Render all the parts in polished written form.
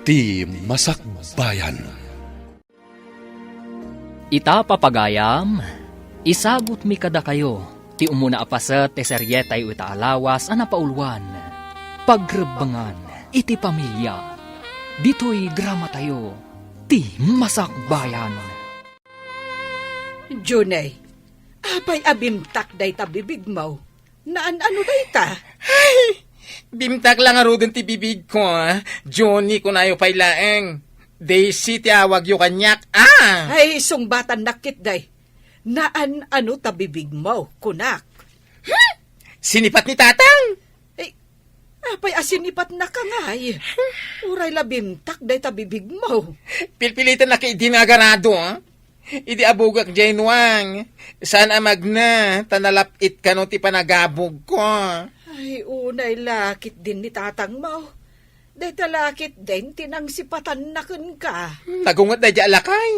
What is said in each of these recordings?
ti Masakbayan. Ita papagayam, isagot mi kada kayo, ti umuna apaset ti seryetay ita alawas a napaulwan. Pagrebangan iti pamilya, dito'y drama tayo, ti Masakbayan. Junay, apay abimtak day ta bibig mo. Naan ano day ta? Ay, bimtak lang arudon ti bibig ko, Johnny ko na yung pailaeng. Daisy ti awag yung kanyak, Ay, sungbatan nakit day. Naan ano ta bibig mo, kunak? Sinipat ni tatang. Ay, apay asinipat na ka ngay. Uray labimtak day ta bibig mo. Pilpilitan na kay dinagarado, Idi abugak Januang. Saan amag na, tanalapit ka no ti panagabog ko. Ay, unay lakit din ni tatang mo. Day talakit din tinangsipatan na kun ka. Nagungat na di alakay.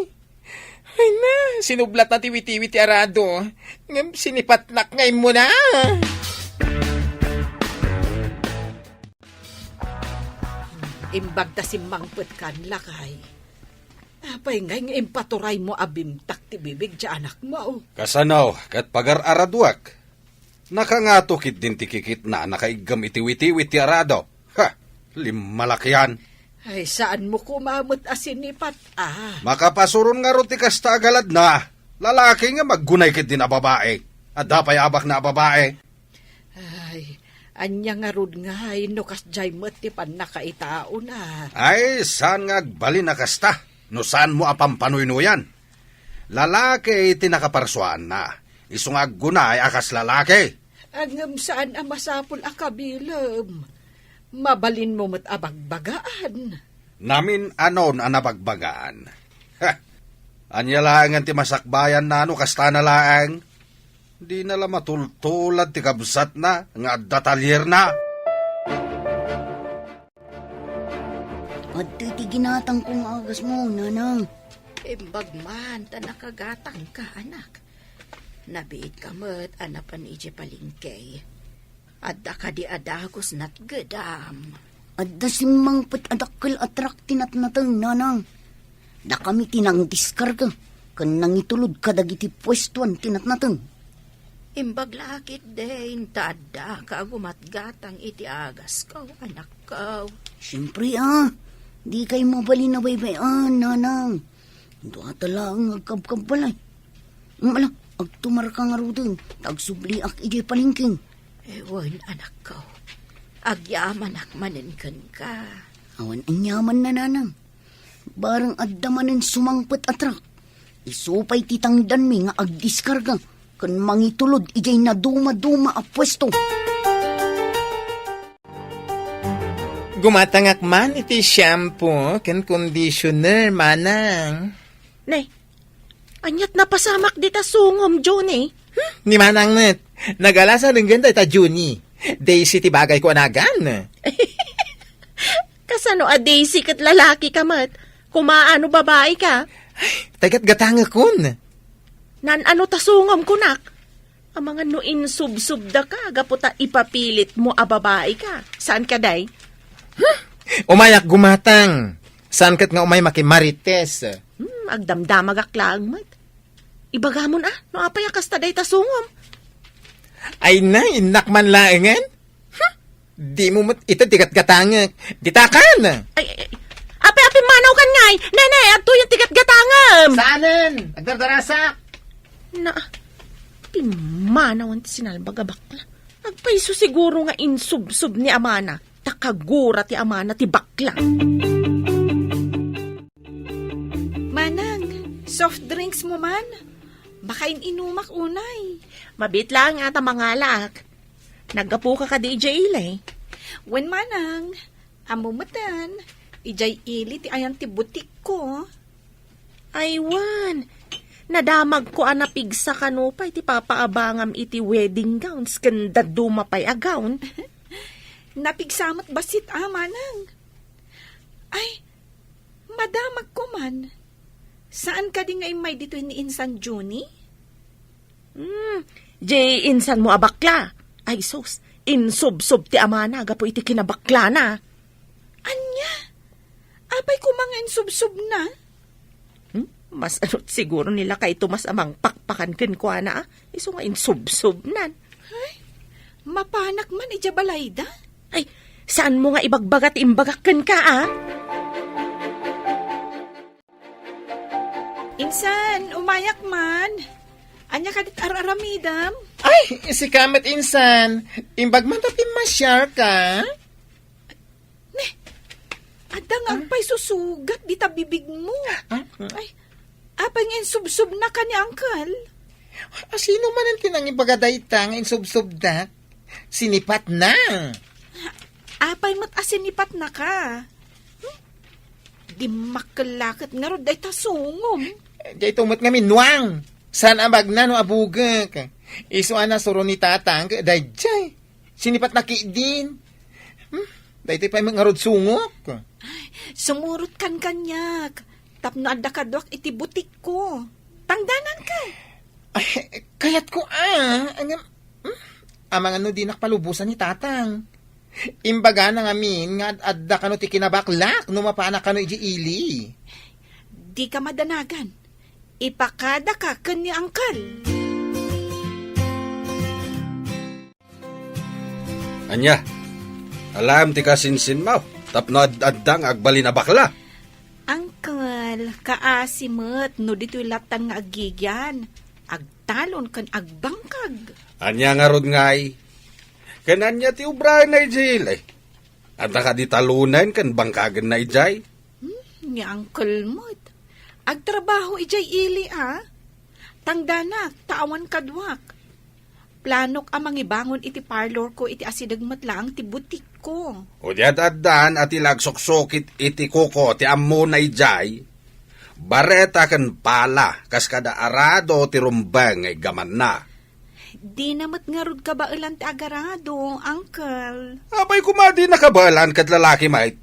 Ay na, sinublat na tiwi-tiwi ti arado. Ngam sinipat nak ngay mo na. Imbag ta simangpet kan lakay. Apay ngay nga impaturay mo abimtak ti bibig ti anak mo. Kasanaw, kat pagar-araduak. Nakangatukit din ti kikit na nakaigam itiwi-tiwi ti arado. Ha, limalakyan. Ay, saan mo kumamot asinipat, Makapasuron nga ro ti kasta agalad na. Lalaki nga maggunay kit din a babae. At dapay abak na a babae. Ay, anya nga rod nga no kas jay mo ti pan nakaitao na. Ay, saan nga agbalin na kasta? No saan mo apampanuy-nuyan? Lalaki iti nakaparsuan na. Isung aggunay akas lalaki. Angam saan ang masapul akabilam. Mabalin mo mat abagbagaan. Namin anon ang nabagbagaan. Ha, anya laangan ti masakbayan na ano kasta na laang. Di nala matultulad ti kabsat na nga datalyer na. At ti ginatang kong agas mo, nanang. Imbag man, ta nakagatang ka, anak. Nabiit ka mat, anapan ije palingkay. Adda ka di adagos nat gedam. At dasimang pat adakkel atrak tinatnatang, nanang. Da kami tinang diskarga, kan nangitulod ka dagiti pwestuan tinatnatang. Imbag lakit din, tada ka gumatgatang iti agas ko, anak ko. Siyempre, di kayo mabalin na baybayan, nanang. Ito ata lang agkabkab balay. Mala, agtumar ka nga rudin, tagsubli ak ije palingking. Ewan, anak ko. Agyaman akmanin kan ka. Awan ang yaman na, nanang. Barang addamanin sumangpet atrak. Isupay titangdan mi nga agdiskarga, kan mangitulod ijay na duma-duma a pwesto. Gumatangak man iti shampoo ken conditioner manang. Nay, anyat napasamak di ta sungom, Johnny. Ni manang net, nagalasa ng ganda ita Juni. Daisy ti bagay ko anagan. Kasano a Daisy kat lalaki ka mat? Kumaano babae ka? Tagat gatanga kun. Nan ano ta sungom kunak? Ang mga nuin sub-subda ka, gaputa ipapilit mo a babae ka. Saan ka day? Umayak gumatang. Saan kat nga umay makimarites? Agdamdamag aklang mat. Ibagamon no apay akasta day ta sungom. Ay na, inak man laengan? Di mo mat ito tigat gatangak. Ditakan! Ay, api manaw kan ngay. Nene, ato yung tigat gatangam. Saanan? Agdardarasak! Na, pimanawan ti sinalbaga bakla. Nagpaiso siguro nga insub-sub ni Amana. Takagura ti Amana ti bakla. Manang, soft drinks mo man. Bakain inumak unay. Mabit lang nga ta mangalak. Naggapu ka ka di ijay ilay. Wen manang, amumatan. Ijay ili ti ayan ti butik ko. Aywan, nadamag ko anapigsa kanupay ti papaabangam iti wedding gowns kanda dumapay a gown. Napigsamot basit manang. Ay, madamag ko man. Saan ka di ngay may dito ni Insan Juni? Jay, insan mo abakla. Ay sos, insub-sub ti Amana, gapo iti kinabakla na. Anya? Apa ngayon subsub na? Mas ano siguro nila kay Tomas amang pakpakan ken ko na iso nga insubsob nan. Mapanak man ija balayda? Ay, saan mo nga ibagbagat imbagak ken ka Insan, umayak man. Anya ka dit araramidam? Ay, si Kamat insan. Imbag man tapi masyar ka. Adang agpay susugat di ta bibig mo. Ay, apay nga subsub na ka ni Uncle? Sino man ang tinang ibagaday tang insubsob na? Sinipat na. Apay mo't asinipat na ka. Di makalakit nga ro day tasungom. Jay tumot nga minwang. San abag na no abugak. Iso ana suro ni tatang. Day jay. Sinipat na kiidin. Day tayo pa yung ngarod sungok. Sumurot kan kanyak. Tapno adda kadwak iti butik ko. Tangdanan ka. Ay, kayat ko amang ano di nakpalubusan ni tatang. Imbaga na ngamin nga adda kano ti kinabaklak no mapaanak kano iji ili. Di ka madanagan. Ipakada ka ken ni Uncle. Anya, alam ti kasinsin mo, tapno addang agbali na bakla. Uncle, kaasimot no dito'y latan nga agigyan. Agtalon kan agbangkag. Anya nga rod ngay. Kananya ti ubrahan na ijay eh. At nakaditalunan kan bangkagan na ijay. Ni Uncle mo't. Agtrabaho ijay ili Tangdanak, taawan kadwak. Planok amang ibangon iti parlor ko iti asidagmat lang ti butik ko. O di addan at ilagsoksokit iti kuko ti ammo na ijay. Bareta kan pala kas kada arado ti rumbang ay gaman na. Di namat nga rod ka ba ilan ti agarado, Uncle? Abay kumadi nakabalan kat lalaki mait.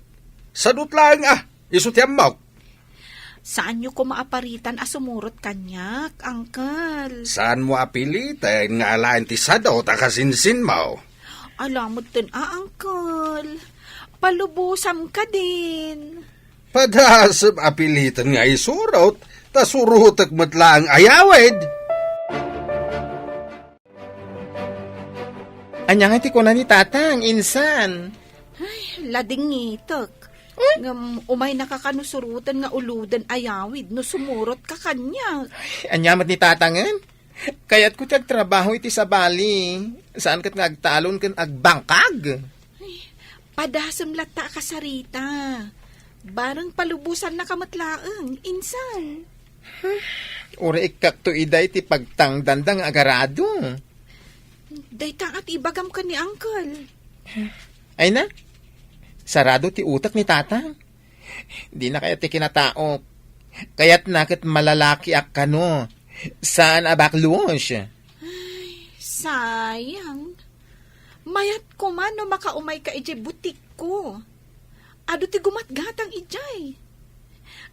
Sadut lang iso ti ammaw. Saan nyo ko maaparitan asumurot kanyak, Uncle? Saan mo apilitan nga alain ti sadaw takasinsin mo? Alamot din, Uncle. Palubusam ka din. Padasab apilitan nga isurot, tasurutak matlang ayawid. Anya nga ti ko na ni tatang insan. Lading ngitok. Umay nakakanusurutan nga uludan ayawid no sumurot ka kanya. Anyamat ni tatangan. Kaya't ko trabaho iti sa bali. Saan kat nga agtalon kan agbangkag? Padasam lata ka sarita. Barang palubusan na kamatlaang, insan. Ura ikak to iday ti pagtangdandang agarado. Dayta at ibagam ka ni Uncle. Ay na, sarado ti utak ni tatang. Di na kaya ti kinatao. Kaya't nakit malalaki ak kano. Saan abakluos? Sayang. Mayat ko man no makaumay ka ijay butik ko. Ado ti gumatgatang ijay.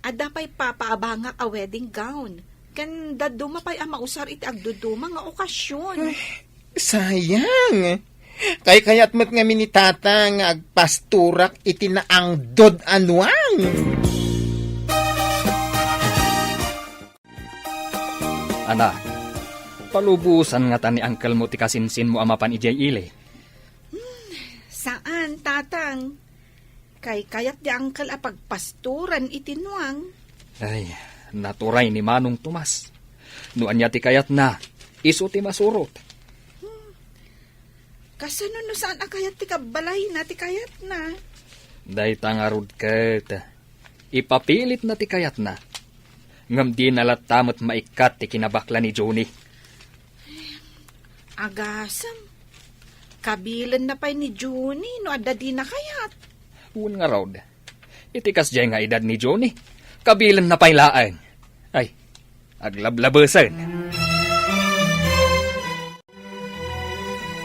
Ada pa'y papaabangak a wedding gown. Kan daduma pa'y mausar iti agduduma nga okasyon. Sayang. Kaya't mo't nga minitata nga agpasturak iti na ang dod anwang. Anak, palubusan nga ta ni Uncle mo ti kasinsin mo amapan ijay ili. Saan, tatang? Kayat di Uncle apagpasturan itinuang. Ay, naturay ni Manong Tomas. Nuan niya ti kayat na, iso ti masurot. Kasano no saan akayat ti kabalay na ti kayat na? Day tangarod ket, ipapilit na ti kayat na. Ngam di nalatamot maikat ti kinabakla ni Johnny. Agasam. Kabilan na pa'y ni Johnny no adda di na kayat. Un nga raw, itikas jay nga edad ni Johnny. Kabilan na pailaan. Ay, aglablabasan.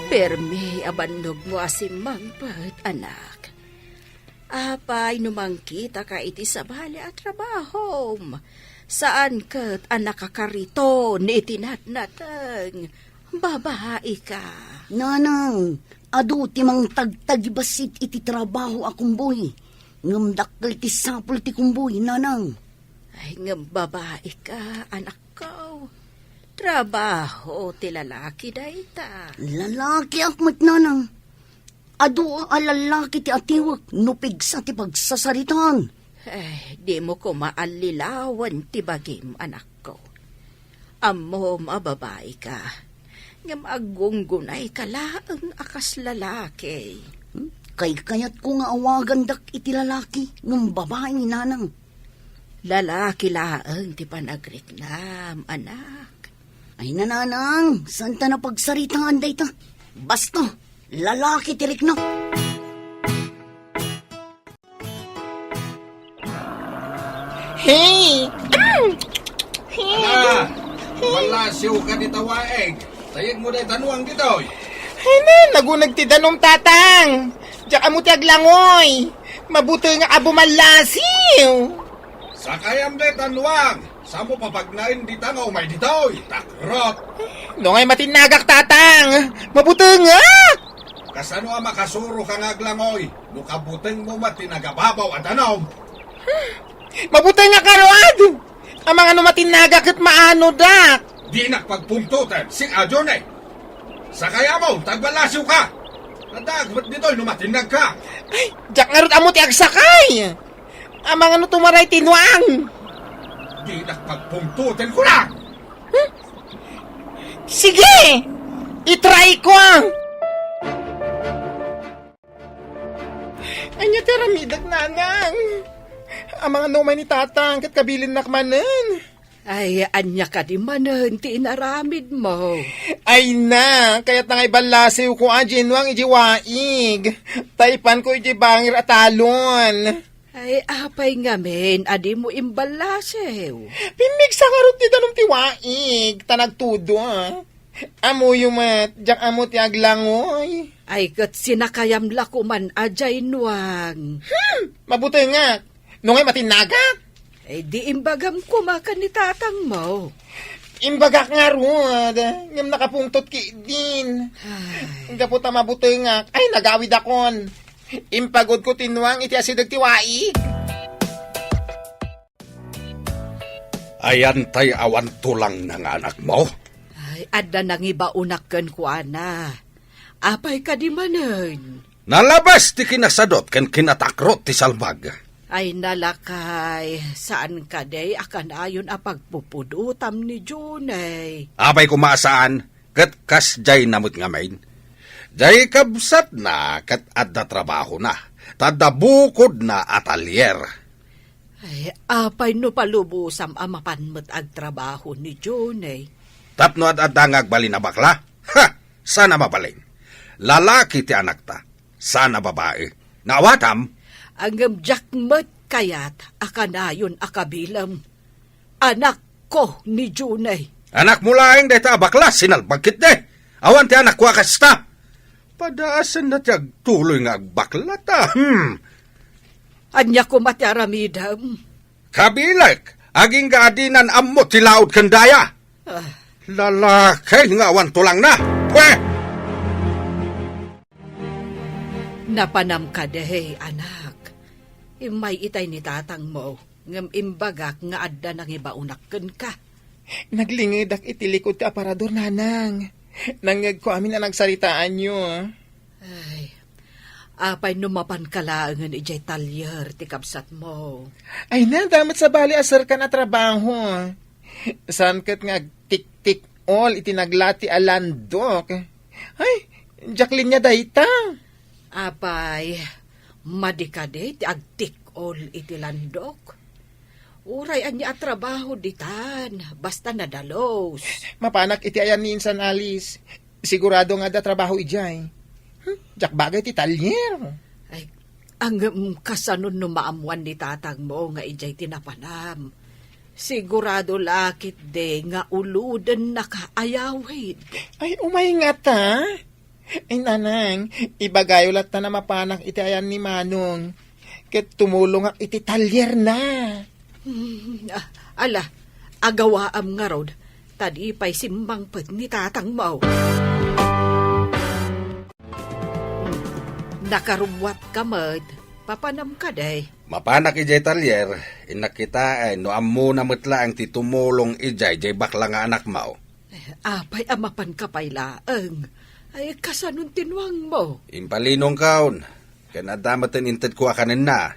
Permi abannog mo asimang pat, anak. Apay numang kita ka iti sa bali at trabaho. Saan kat anak kakariton itinatnatang. Babae ka. Nanang, adu ti mang tagtagibasit iti trabaho akong boy. Ngamdakkel ti sapul ti kumboy, nanang. Ay, ngam babae ka, anak ko. Trabaho ti lalaki dayta. Lalaki akmat, nanang. Ado a lalaki ti atiwak, nupigsa ti pagsasaritan. Ay, di mo ko maalilawan ti bagim, anak ko. Amo mababae ka. Ngam agunggunay ka laang akas lalaki. Kayat ko nga awagan dak iti lalaki, ng babae ni nanang. Lalaki laang ti panagriknam, anak. Ay nananang, saan ta na pagsaritaan day ta? Basta, lalaki tirik na. Hey! Ala, wala siyo ka di tawaeg. Tayag mo na tanuang dito. Ay na, nagunag ti danom tatang. Diyak amo ti aglangoy. Mabuti nga abo malasiw. Sa kayam na tanuang, sa mo papagnain di tangaw may dito. Takrot. No ngay matinagak tatang. Mabuti nga. Kasano ang makasuro ka nga aglangoy. Nukabuteng mo matinagababaw at anom. Mabuti nga karoad. Ang mga numatinagak at maano dak. Di nakpagpungtutan, sing adyon eh. Sa kaya mo, tagbalasiw ka. Nadagmat dito, numatinag ka. Ay, diyak nga rin amo ti agsakay. Ang mga tumaray tinuang. Di nakpagpungtutan ko na. Sige! Itry ko! Anya teramidag nanang. Ang mga numay ni tatang kat kabilin nakmanan. Ay, anya ka di manan, ti inaramid mo. Ay na, kaya't nangay balasiw ko ajinwang ijiwaig. Taipan ko ijibangir at talon. Ay, apay nga men, adi mo imbalasew. Pimig sa karot ni tanong tiwaig. Tanagtudo Amo yung jak amo ti aglangoy. Ay, kat sinakayam lako man ajay nuang. Mabuti nga. Nungay matinagak. Ay, di imbagam kumakan ni tatang mo. Imbagak nga rod. Ngam nakapungtot ki din. Kaputa mabuti nga. Ay, nagawid akon. Impagod ko tinuang iti asidag tiwaig. Ayan tay awan tulang ng anak mo. Ay, adda nang iba unakken ko ana. Apay ka di manan. Nalabas ti kinasadot ken kinatakrot ti salbag. Ay nalakay, saan ka day akan ayon a pagpupudutam ni Junay. Abay kumasaan, kat kas jay namut nga main. Jay kabsat na, kat adda trabaho na. Tadda bukod na atalier. Ay, apay no palubusam amapanmet ag trabaho ni Junay. Tapno adda ngagbali na bakla? Ha! Sana mabalin. Lalaki ti anak ta. Sana babae. Nawatam, Ang jakmet kayat akan ayon akabilam. Anak ko ni Junay. anak mo laing deta bakla, sinalbagkit de. Awan ti anak ko akasta. Padaasan na tiyag tuloy nga agbakla ta. Anya ko matyaramidam. Kabilak, aging gaadinan ammo tilaod kandaya. Lalaki nga awan tulang na. Pwe! Napanam ka dehe, anak. Imay itay ni tatang mo. Ngam imbagak nga adda nang ibaunakken ka. Naglingidak itilikod ti aparador nanang. Nangag ko amin na nagsaritaan nyo. Ay, apay numapan kalaangan ijay talyer ti kabsat mo. Ay na, damat sa bali asar ka na trabaho. Saan kat nga tik-tik all itinaglati alandok. Ay, Jacqueline niya dayta. Apay, madikade ti agtik ol iti landok. Uray anya at trabaho ditan, basta nadalos. Mapanak iti ayan ni Insan Alice. Sigurado nga da trabaho ijay. Jak bagay ti talyer. Ay, ang kasanon no maamuan ni tatang mo nga ijay tinapanam. Sigurado lakit de nga uluden nakaayawid. Ay, umay nga ta. Ay, nanang, ibagayo lat na mapanak iti ayan ni Manong. Ket tumulong ak iti talyer na. Ala, agawaam nga rod, tadi pa'y simbang pad ni tatang mo. Nakarumwat ka, Mad. Papanam ka day. Mapanak ijay talyer, inakita ay no ammo na matla ang titumulong ijay jay bakla nga anak mo. Apay amapan ka pay laeng. Ay kasanun tinwang mo. Impalinong kaon, kanadamatan inted ko akanin na.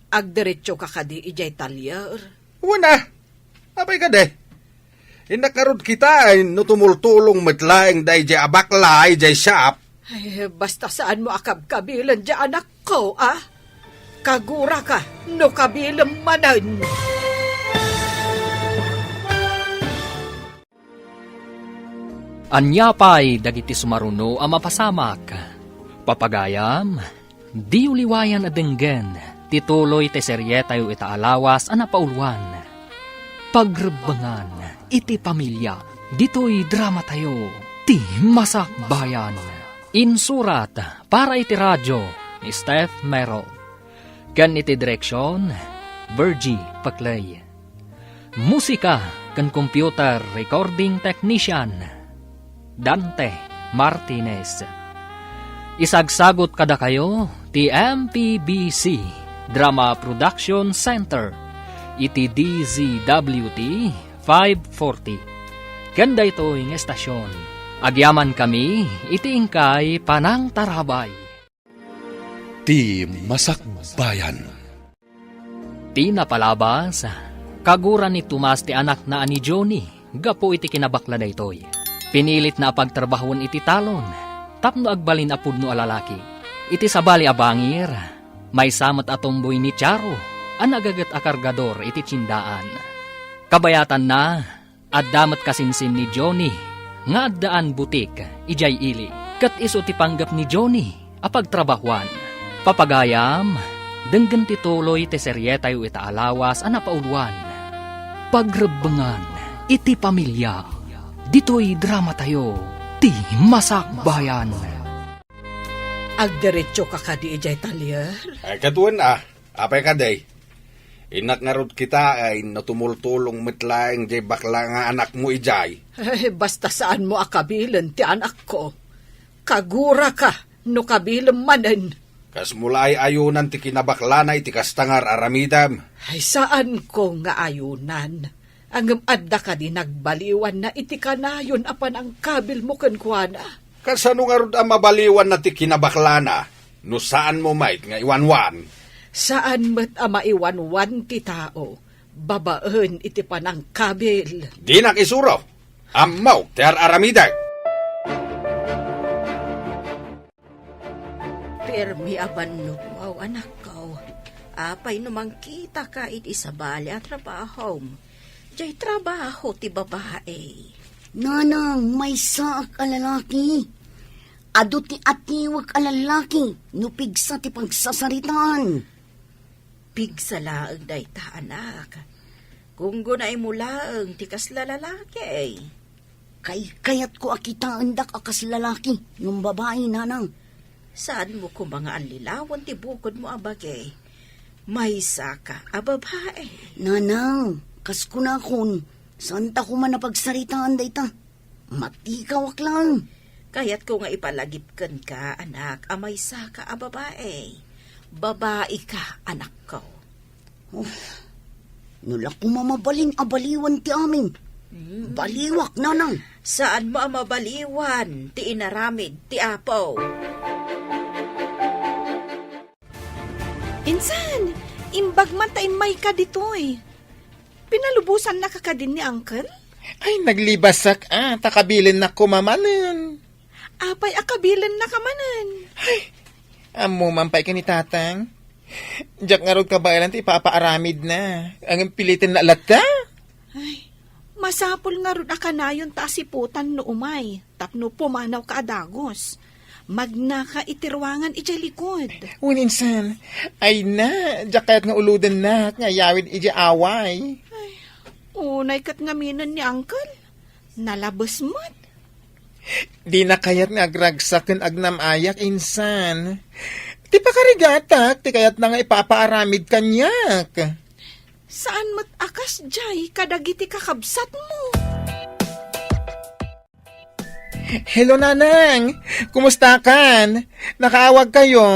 Agdiretso ka kadi ijay talyer. Una, apay ka de. Inakarod kita ay no tumultulong matlaeng day jay abakla ay jay shop. Ay, basta saan mo akab-kabilan dyan anak ko, ah? Kagura ka, no kabilang manan. Anyapay dagiti sumaruno ang mapasamak. Papagayam, di uliwayan adenggen, tituloy te serye tayo itaalawas ang napauluan. Pagrebangan, iti pamilya, dito'y drama tayo, ti masakbayan. Insurat para iti radyo ni Steph Merrill. Kan iti direksyon, Virgie Paclay. Musika kan computer recording technician, Dante Martinez. Isagsagot kada kayo, ti MPBC Drama Production Center, iti DZWT 540. Ganda ito yung estasyon. Agyaman kami, iti ingkay Panang Tarabay. Ti Masakbayan. Ti napalabas, kaguran ni Tomas ti anak na ani Johnny, gapo iti kinabakla da itoy. Pinilit na pagtrabahon iti talon, tapno agbalin apud no alalaki. Iti sabali abangir, may samat atomboy ni Charo, ang agagat akargador iti tsindaan. Kabayatan na, at damat kasinsin ni Johnny, nga addaan butik, ijay ili, kat iso ti panggap ni Johnny, apagtrabahuan. Papagayam, denggan tituloy te serye tayo itaalawas ang napauluan. Pagrebangan, iti pamilya, dito'y drama tayo, ti masakbayan. Agdiretso ka kadi ijay talyer. Ay katuan apay ka day. Inak nga rod kita ay natumultulong matlaeng jay bakla nga anak mo ijay. Ay, basta saan mo akabilan ti anak ko. Kagura ka, no kabilang manan. Kas mulay ayunan ti kinabakla na iti kastangar aramidam. Ay, saan ko nga ayunan? Ang adda ka di nagbaliwan na iti kanayon apan ang kabil mo kankwana. Kasano nga rod ang mabaliwan na ti kinabakla na? No saan mo mait nga iwanwan? Saan mo't maiwanwan ti tao? Babaan iti panang kabil. Di nakisuro. Amaw ti aramidag. Permi abanno, wow anak ko. Apay numang kita ka iti sabali at trabaho. Diyay trabaho ti babae. Nanang, may saak alalaki. Ado ti atiwag alalaki, nupigsa ti pagsasaritan. Pigsalaang day ta anak. Kung gunay mulaang ti kasla lalaki. Kayat ko akitaan dak akas lalaki, yung babae nanang. Saan mo kung mga anlilawan ti bukod mo abagay? May saka ababae. Nanang, kas ko na kun, saan ta ko man napagsaritaan day ta? Matikawak lang. Kaya't ko nga ipalagipkan ka, anak, amay saka ababae. Babae ka, anak ko. Nula ko mamabalin abaliwan ti amin. Baliwak, nanang. Saan mo ang mabaliwan? Ti inaramid, ti apo. Insan, imbag man ta imay ka ditoy. Pinalubusan na kakadin ni uncle? Ay, naglibasak takabilin na kumamanan. Apay akabilan na kamanan. Amo mampay ka ni tatang. Diyak nga rod kabayalan ti papaaramid na. Ang pilitin na alata. Ay, masapol nga ron akanayon ta siputan no umay. Tapno pumanaw ka adagos. Magna ka itirwangan ijay likod. Uninsan, ay na, diyak kayat nga uludan na, nga yawid ijay away. Unay kat ngaminan ni uncle. Nalabas mo't. Di na kayat nga agragsakan agnam ayak, insan. Ti pakarigatak, ti kayat na nga ipapaaramid kanyak. Saan mo't akas jay kadagiti kakabsat mo? Hello, nanang. Kumusta kan? Nakaawag kayo?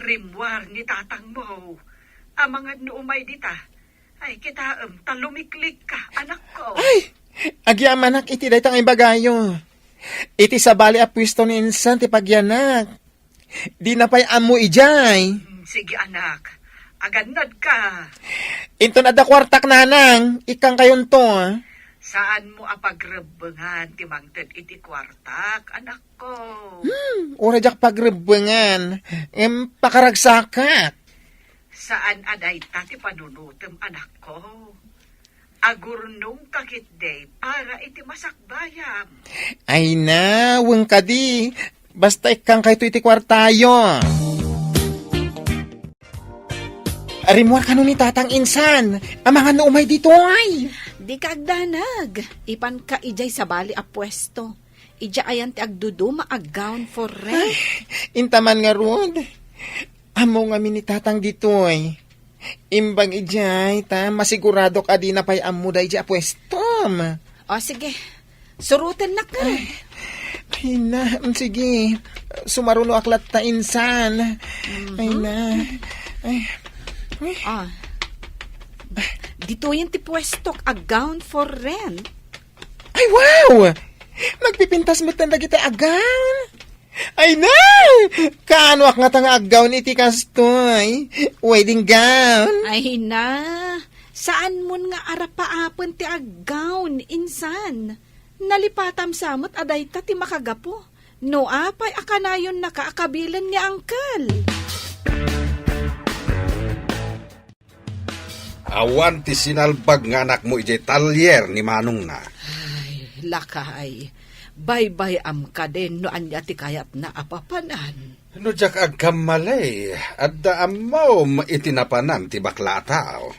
rimwar ni tatang mo. Amangad no umay dita. Ay, kita talumiklik ka, anak ko. Ay, agyamanak iti daytang ibagayo. Iti sabali a pwesto ni insan ti pagyanak. Di na pa'y amo ijay. Sige anak, aganad ka. Inton ada kwartak nanang, ikang kayon to. Saan mo apagrebengan ti mangted iti kwartak, anak ko? Ura jak pagrebengan, pakaragsakat. Saan aday ti panunutem, anak ko? Agurnong kakit day para iti masakbayam. Ay na, weng kadi. Basta ikang kayo iti kwartayo. Arimwar ka nun ni tatang insan. Amangan na umay dito ay. Di ka agdanag. Ipan ka ijay sa bali a pwesto. Ija ayan ti agduduma a gown for rent. Intaman nga rod. Amo nga ni tatang dito ay. Imbang ijay, masigurado ka di na pa'y amo da ija a pwestom. O sige, surutin na ka. Ay na, sige. Sumaruno aklat ta insan. Ay na. Ay. Ah. Dito yung ti pwesto a gown for rent. Ay, wow! Magpipintas mo tanda kita agaw. Ay na! Kaano ak nga tanga agaw ni iti kastoy? Wedding gown. Ay na, saan mo nga arapaapon ti gown, insan? Nalipatam samot aday ta ti makagapo. No apay akanayon na kaakabilan ni angkel. Awan ti sinalbag nga anak mo ijay talyer ni Manong na. Ay, lakay. Bye-bye am ka din no anya ti kayat na apapanan. No jak agkamalay, adda amaw itinapanan ti bakla tao.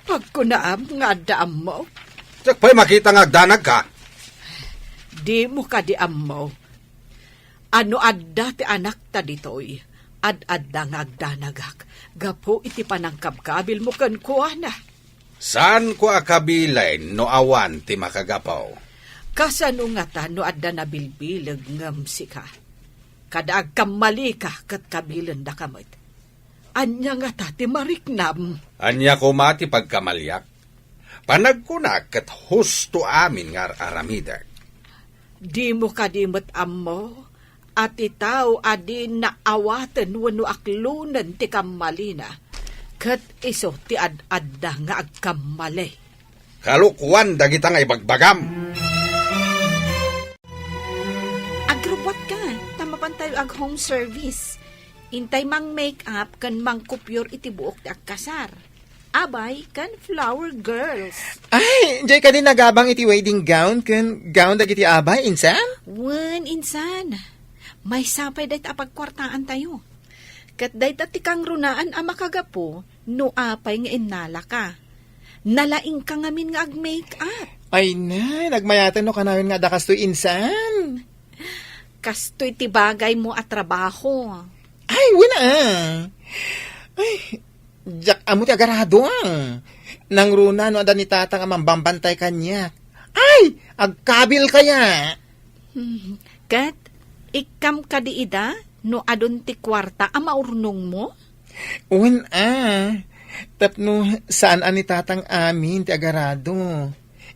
Pagkunaam nga daam mo, Jak pa'y makita nga agdanag ka. di mo ka di am mo. Ano adda ti anak ta ditoy, ad-adda nga agdanagak, gapo iti panangkabkabil mo kan kuha na. Saan ko akabilay no awan ti makagapaw? Kasano nga ta no adda na bilbilag ngam si ka. Kadaag kamali ka kat kabilan da kamot. Anya nga ta ti mariknam. Anya ko mati pagkamalyak. Panagkunak kat husto amin nga aramidag. Di mo kadimot ammo, at itaw adin na awatan wano aklunan ti kamalina. Kat iso ti ad-adda nga agkamali. Kalukwan dagita nga ibagbagam. Agrobot ka, tamapan tayo ag home service. Intay mang make-up kan mang kupyor iti buok ti agkasar. Abay kan flower girls. Ay, jay ka din nagabang iti wedding gown, kun gown dagiti abay, insan? Wen, insan. May sapay dahit apagkwartaan tayo. Kat dahit at ikang runaan ang makagapo, no apay nga inala ka. Nalaing ka ngamin nga ag-make-up. Ay na, nagmayatan no kanawin nga dakastoy insan. Kastoy ti bagay mo at trabaho. Ay, wala. Ay, jak amo ti agarado ang. Nang runa no ada ni tatang amang bambantay kanya. Ay, agkabil kaya. Kat, ikam kadiida, no adon ti kwarta ang maurnong mo? Uwan tapno saan ani tatang amin ti agarado.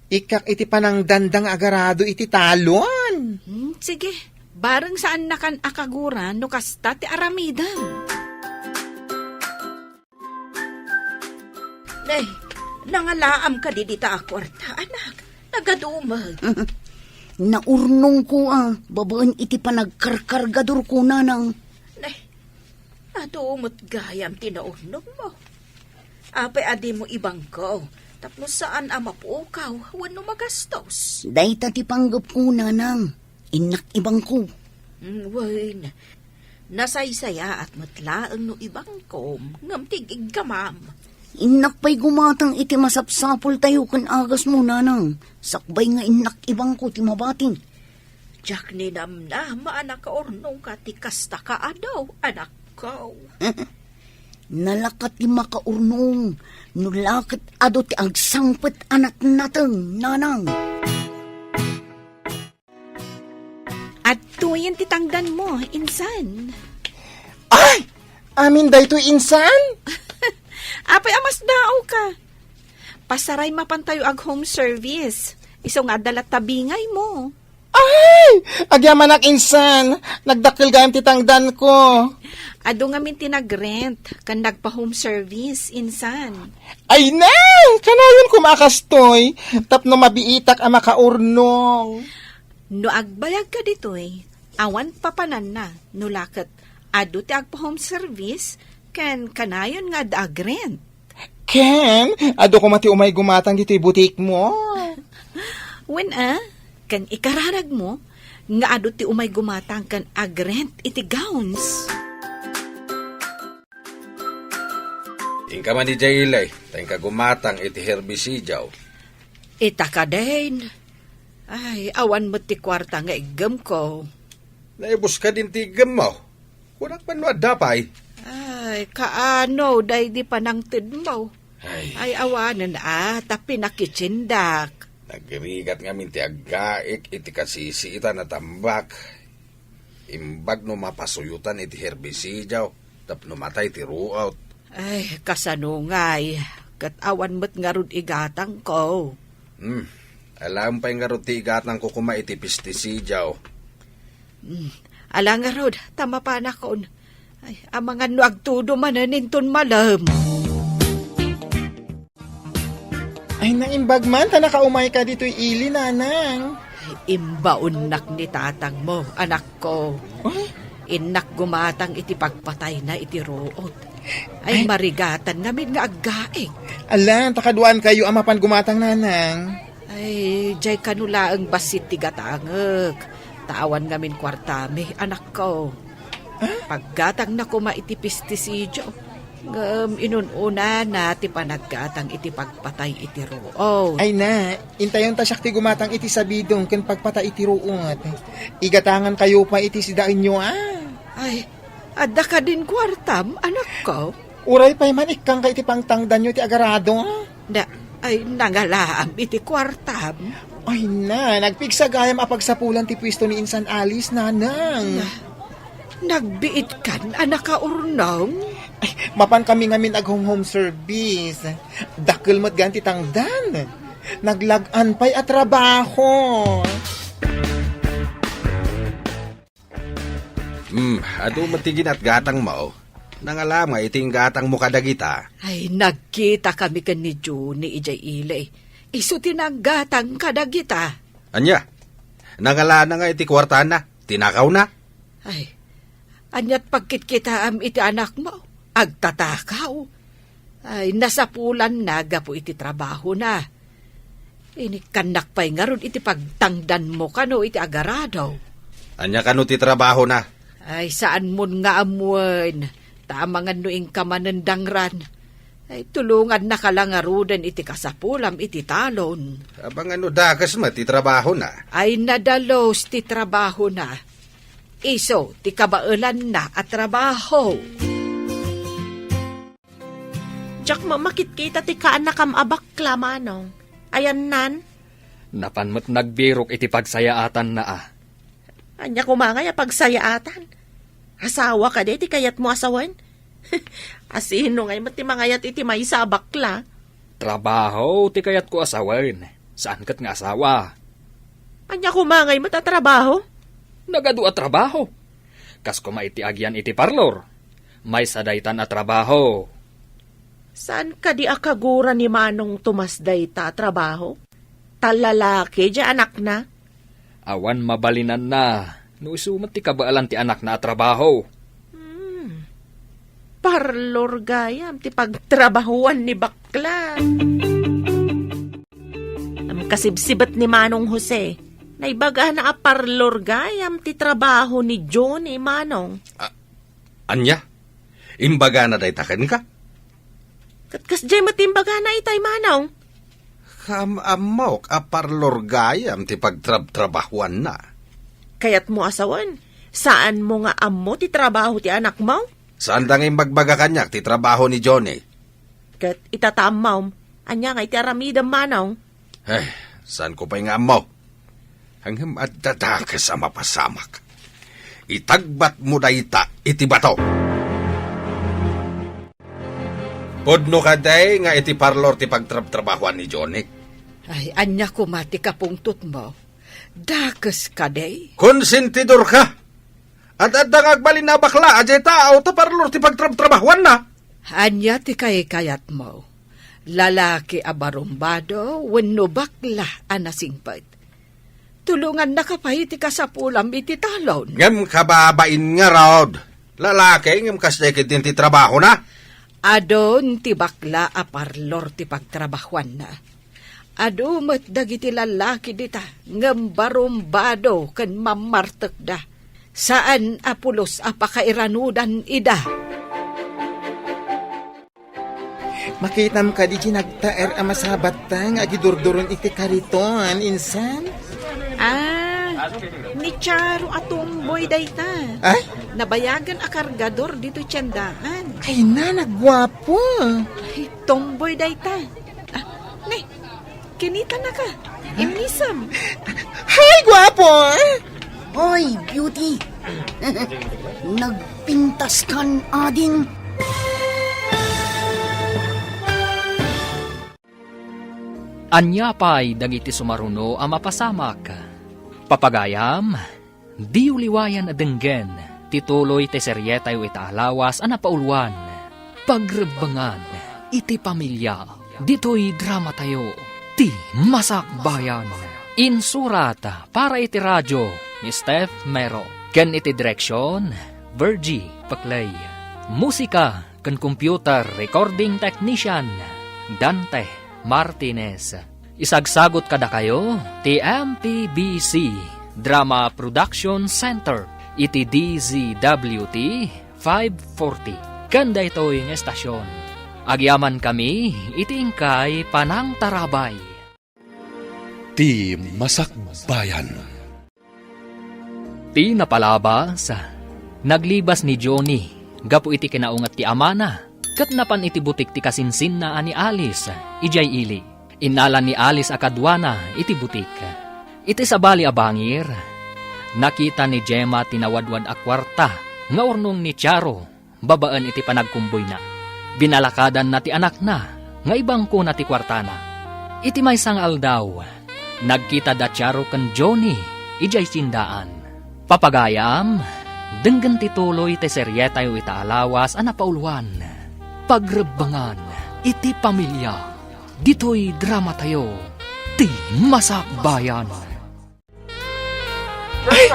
Ikak iti panang dandang agarado iti talon. Sige, bareng saan na kan akaguran no kasta ti aramidam. Nay, nangalaam ka di dita akwarta, anak. Nagadumag. Naurnong ko babaan iti panagkarkargador ko nanang. Nay, nadumot gayam tinaunong mo. Apay adi mo ibang ko. Tapos saan ang mapukaw, wano magastos. Day ti panggap ko nanang. Inak ibang ko. Wain, nasaysaya at matlaang no ibang kom, ngamtigig gamam. Inak pa'y gumatang iti masapsapol tayo kan agas mo nanang. Sakbay nga inak ibang ko ti mabating. Jack ni namna, maanak ka ornong ka ti kasta ka adaw, anak ko. Nalakat ti makaurnong. Nulakat ado ti agsangpet anak natang nanang. At tuyen ti tangdan mo, insan. Ay, Amin dayto insan? Apay amas dao ka. Pasaray mapantayo ag home service. Iso nga dalat tabingay mo. Ay! Agyaman ak insan. Nagdakil gayam titangdan ko. Ado nga min tinagrent kan nagpa-home service, insan. Ay na! Kanayon kumakastoy. Tapno mabiitak ang makaurnong. No agbayag ka dito awan papanan na, no lakat. Ado ti agpa-home service, kan kanayon nga daagrent. Ken, ado ko mati umay gumatang dito'y butik mo. When kan ikararag mo, nga ado ti umay gumatang kan agrent iti gowns. Ingka man di jailay, tayong kagumatang iti herbisijaw. Itaka din. Ay, awan mo ti kwarta nga igam ko. Naibus ka din tigam mo. Kunak man dapay. Ay, kaano, day di panangtid mo. Ay, Ay, awanan tapi nakitsindak. nagrigat nga minti aggaik iti kasisiita na tambak. Imbag no mapasuyutan iti herbisijaw, tapno matay ti ruot. Ay, kasanungay. Kat awan mo't nga rod igatang ko. Alam pa yung garutigat ng kukuma iti pestisijaw. Ala nga rod, tama pa na kon. Ay, ang mga nuagtudo mananinton malam. Ay naimbag man, ta nakaumay ka dito'y ili, nanang. Imbaunak ni tatang mo, anak ko. Ay, Inak gumatang iti pagpatay na iti root. Ay, marigatan namin nga aggaing. alan, takaduan kayo ang mapan gumatang, nanang. Ay, jay kanula ang basit ti gatangag. Tawan ngamin kwartami, anak ko. Paggatang na kuma iti pestisidyo, inununa na ti panaggatang iti pagpatay iti root. Ay na, intayon ta siya ti gumatang iti sabidong ken pagpata iti ruot. Igatangan kayo pa iti sidain nyo, Ay, adda ka din kwartam, anak ko. Uray pa'y man ikang ka iti pangtangdan nyo ti agarado, Ay, nangalaam iti kwartam. Ay na, nagpigsagayam apagsapulan ti pwesto ni Insan Alice, nanang. Nagbiit kan, anak ka urnong. Ay, mapan kami ngamin home service. Dakil mo't ganti tangdan. Naglagan pa'y at trabaho. Ado matigin at gatang mo. Nangalam nga iting gatang mo kadagita. Ay, nagkita kami kan ni Juni ijay ilay. Iso tinanggatang kadagita. Anya, nangala na nga iti kwarta na. Tinakaw na. Ay, anyat pagkitkita iti anak mo. Agtatakaw. Ay, nasapulan na gapo iti trabaho na. Inikanak pa'y nga ron iti pagtangdan mo kano iti agarado. Anya kano ti trabaho na. Ay, saan mo nga amuan? Tamangan noing kamanandangran. Ay, tulungan na kalangarudan iti kasapulam iti talon. Abang ano dakas mo ti trabaho na. Ay, nadalos ti trabaho na. Iso, ti kabailan na at trabaho. Diyak mamakit-kita ti kaanak am abakla manong. Ayan nan. Napan mo't nagbirok iti pagsayaatan na Anya kumangay a pagsayaatan. Asawa ka di, ti kayat mo asawan. Asino ngay mati mangayat iti may sa bakla. Trabaho, ti kayat ko asawan. Saan kat nga asawa? Anya kumangay matatrabaho. Nagadu at trabaho. Kas kumaiti agyan iti parlor. May sadaytan at trabaho. Saan ka di akagura ni manong tumasday ta trabaho? Talalaki di anak na. Awan mabalinan na. No isumat ti kabaalan ti anak na at trabaho. Parlor gayam ti pagtrabahuan ni bakla. Am kasibsibat ni Manong Jose. Naibaga na a parlor gayam ti trabaho ni Johnny Manong. Anya, imbaga na day taken ka. Katkas jay matimbaga na itay Manong. Amok a parlor gayam ti pagtrabahuan na. Kayat mo asawan, saan mo nga amo ti trabaho ti anak mo? Saan da ngayong magbaga kanyak ti trabaho ni Johnny? Kat itatamaw, anya nga iti aramidam Manong. Saan ko pa yung amo? Hanggang adadaka sa mapasamak. Itagbat mo da ita iti bato. Podno ka day nga iti parlor ti pagtrabahuan ni Johnny. Ay, anya ko mati kapungtot mo. Dakes ka day. Konsentidor ka. At agbalin na bakla, ajay tao, ta parlor ti pagtrabahuan na. Anya ti kayat mo. Lalaki abarumbado, wenno bakla anasingpad. Tulungan na kapay ti kasapulam iti talon. Ngam kababain nga rod. Lalaki, ngam kasdekit din ti trabaho na. Adon ti bakla a parlor ti pagtrabahuan na. Ado met dagiti lalaki dita ngem barumbado ken mamartek da. Saan apulos a pakairanudan ida. Makitam ka di nagtaer a masabat tang agidurduron iti kariton, insan. Ni Charo atumboy dayta. Ay? Nabayagan a kargador dito tiyandaan. Ay na, nagwapo. Ay, tomboy dayta. Ne, kinita na ka. Imisam. Hay, gwapo! Hoy, beauty! Nagpintas kan ading. Anya pa'y dagiti sumaruno a mapasamak. Papagayam, di uliwayan a denggen, tituloy te seryetay o itaalawas a napaulwan. Pagrebangan, iti pamilya, dito'y drama tayo, ti masakbayan. Insurat para iti radyo, ni Steph Mero. Ken iti direksyon, Virgie Paclay. Musika, ken computer recording technician, Dante Martinez. Isagsagot kada kayo, ti MPBC Drama Production Center, iti DZWT 540. Kanda ito'y ng estasyon. Agyaman kami, iti ingkay Panang Tarabay. Ti Masakbayan. Ti napalabas, naglibas ni Johnny, gapu iti kinaungat ti amana, kat napan iti butik ti kasinsin na ani Alice, ijay ili. Inalan ni Alice akadwana iti butik. Iti sabali abangir, nakita ni Gemma tinawadwad a kwarta, nga urnong ni Charo, babaan iti panagkumboy na. Binalakadan na ti anak na, nga ibang ko na ti kwarta na. Iti may sangal daw, nagkita da Charo kan Johnny, ijay sindaan. Papagayam, denggan tituloy te seryetay o itaalawas a napaulwan. Pagrebangan, iti pamilya, dito'y drama tayo, ti masakbayan. Ay,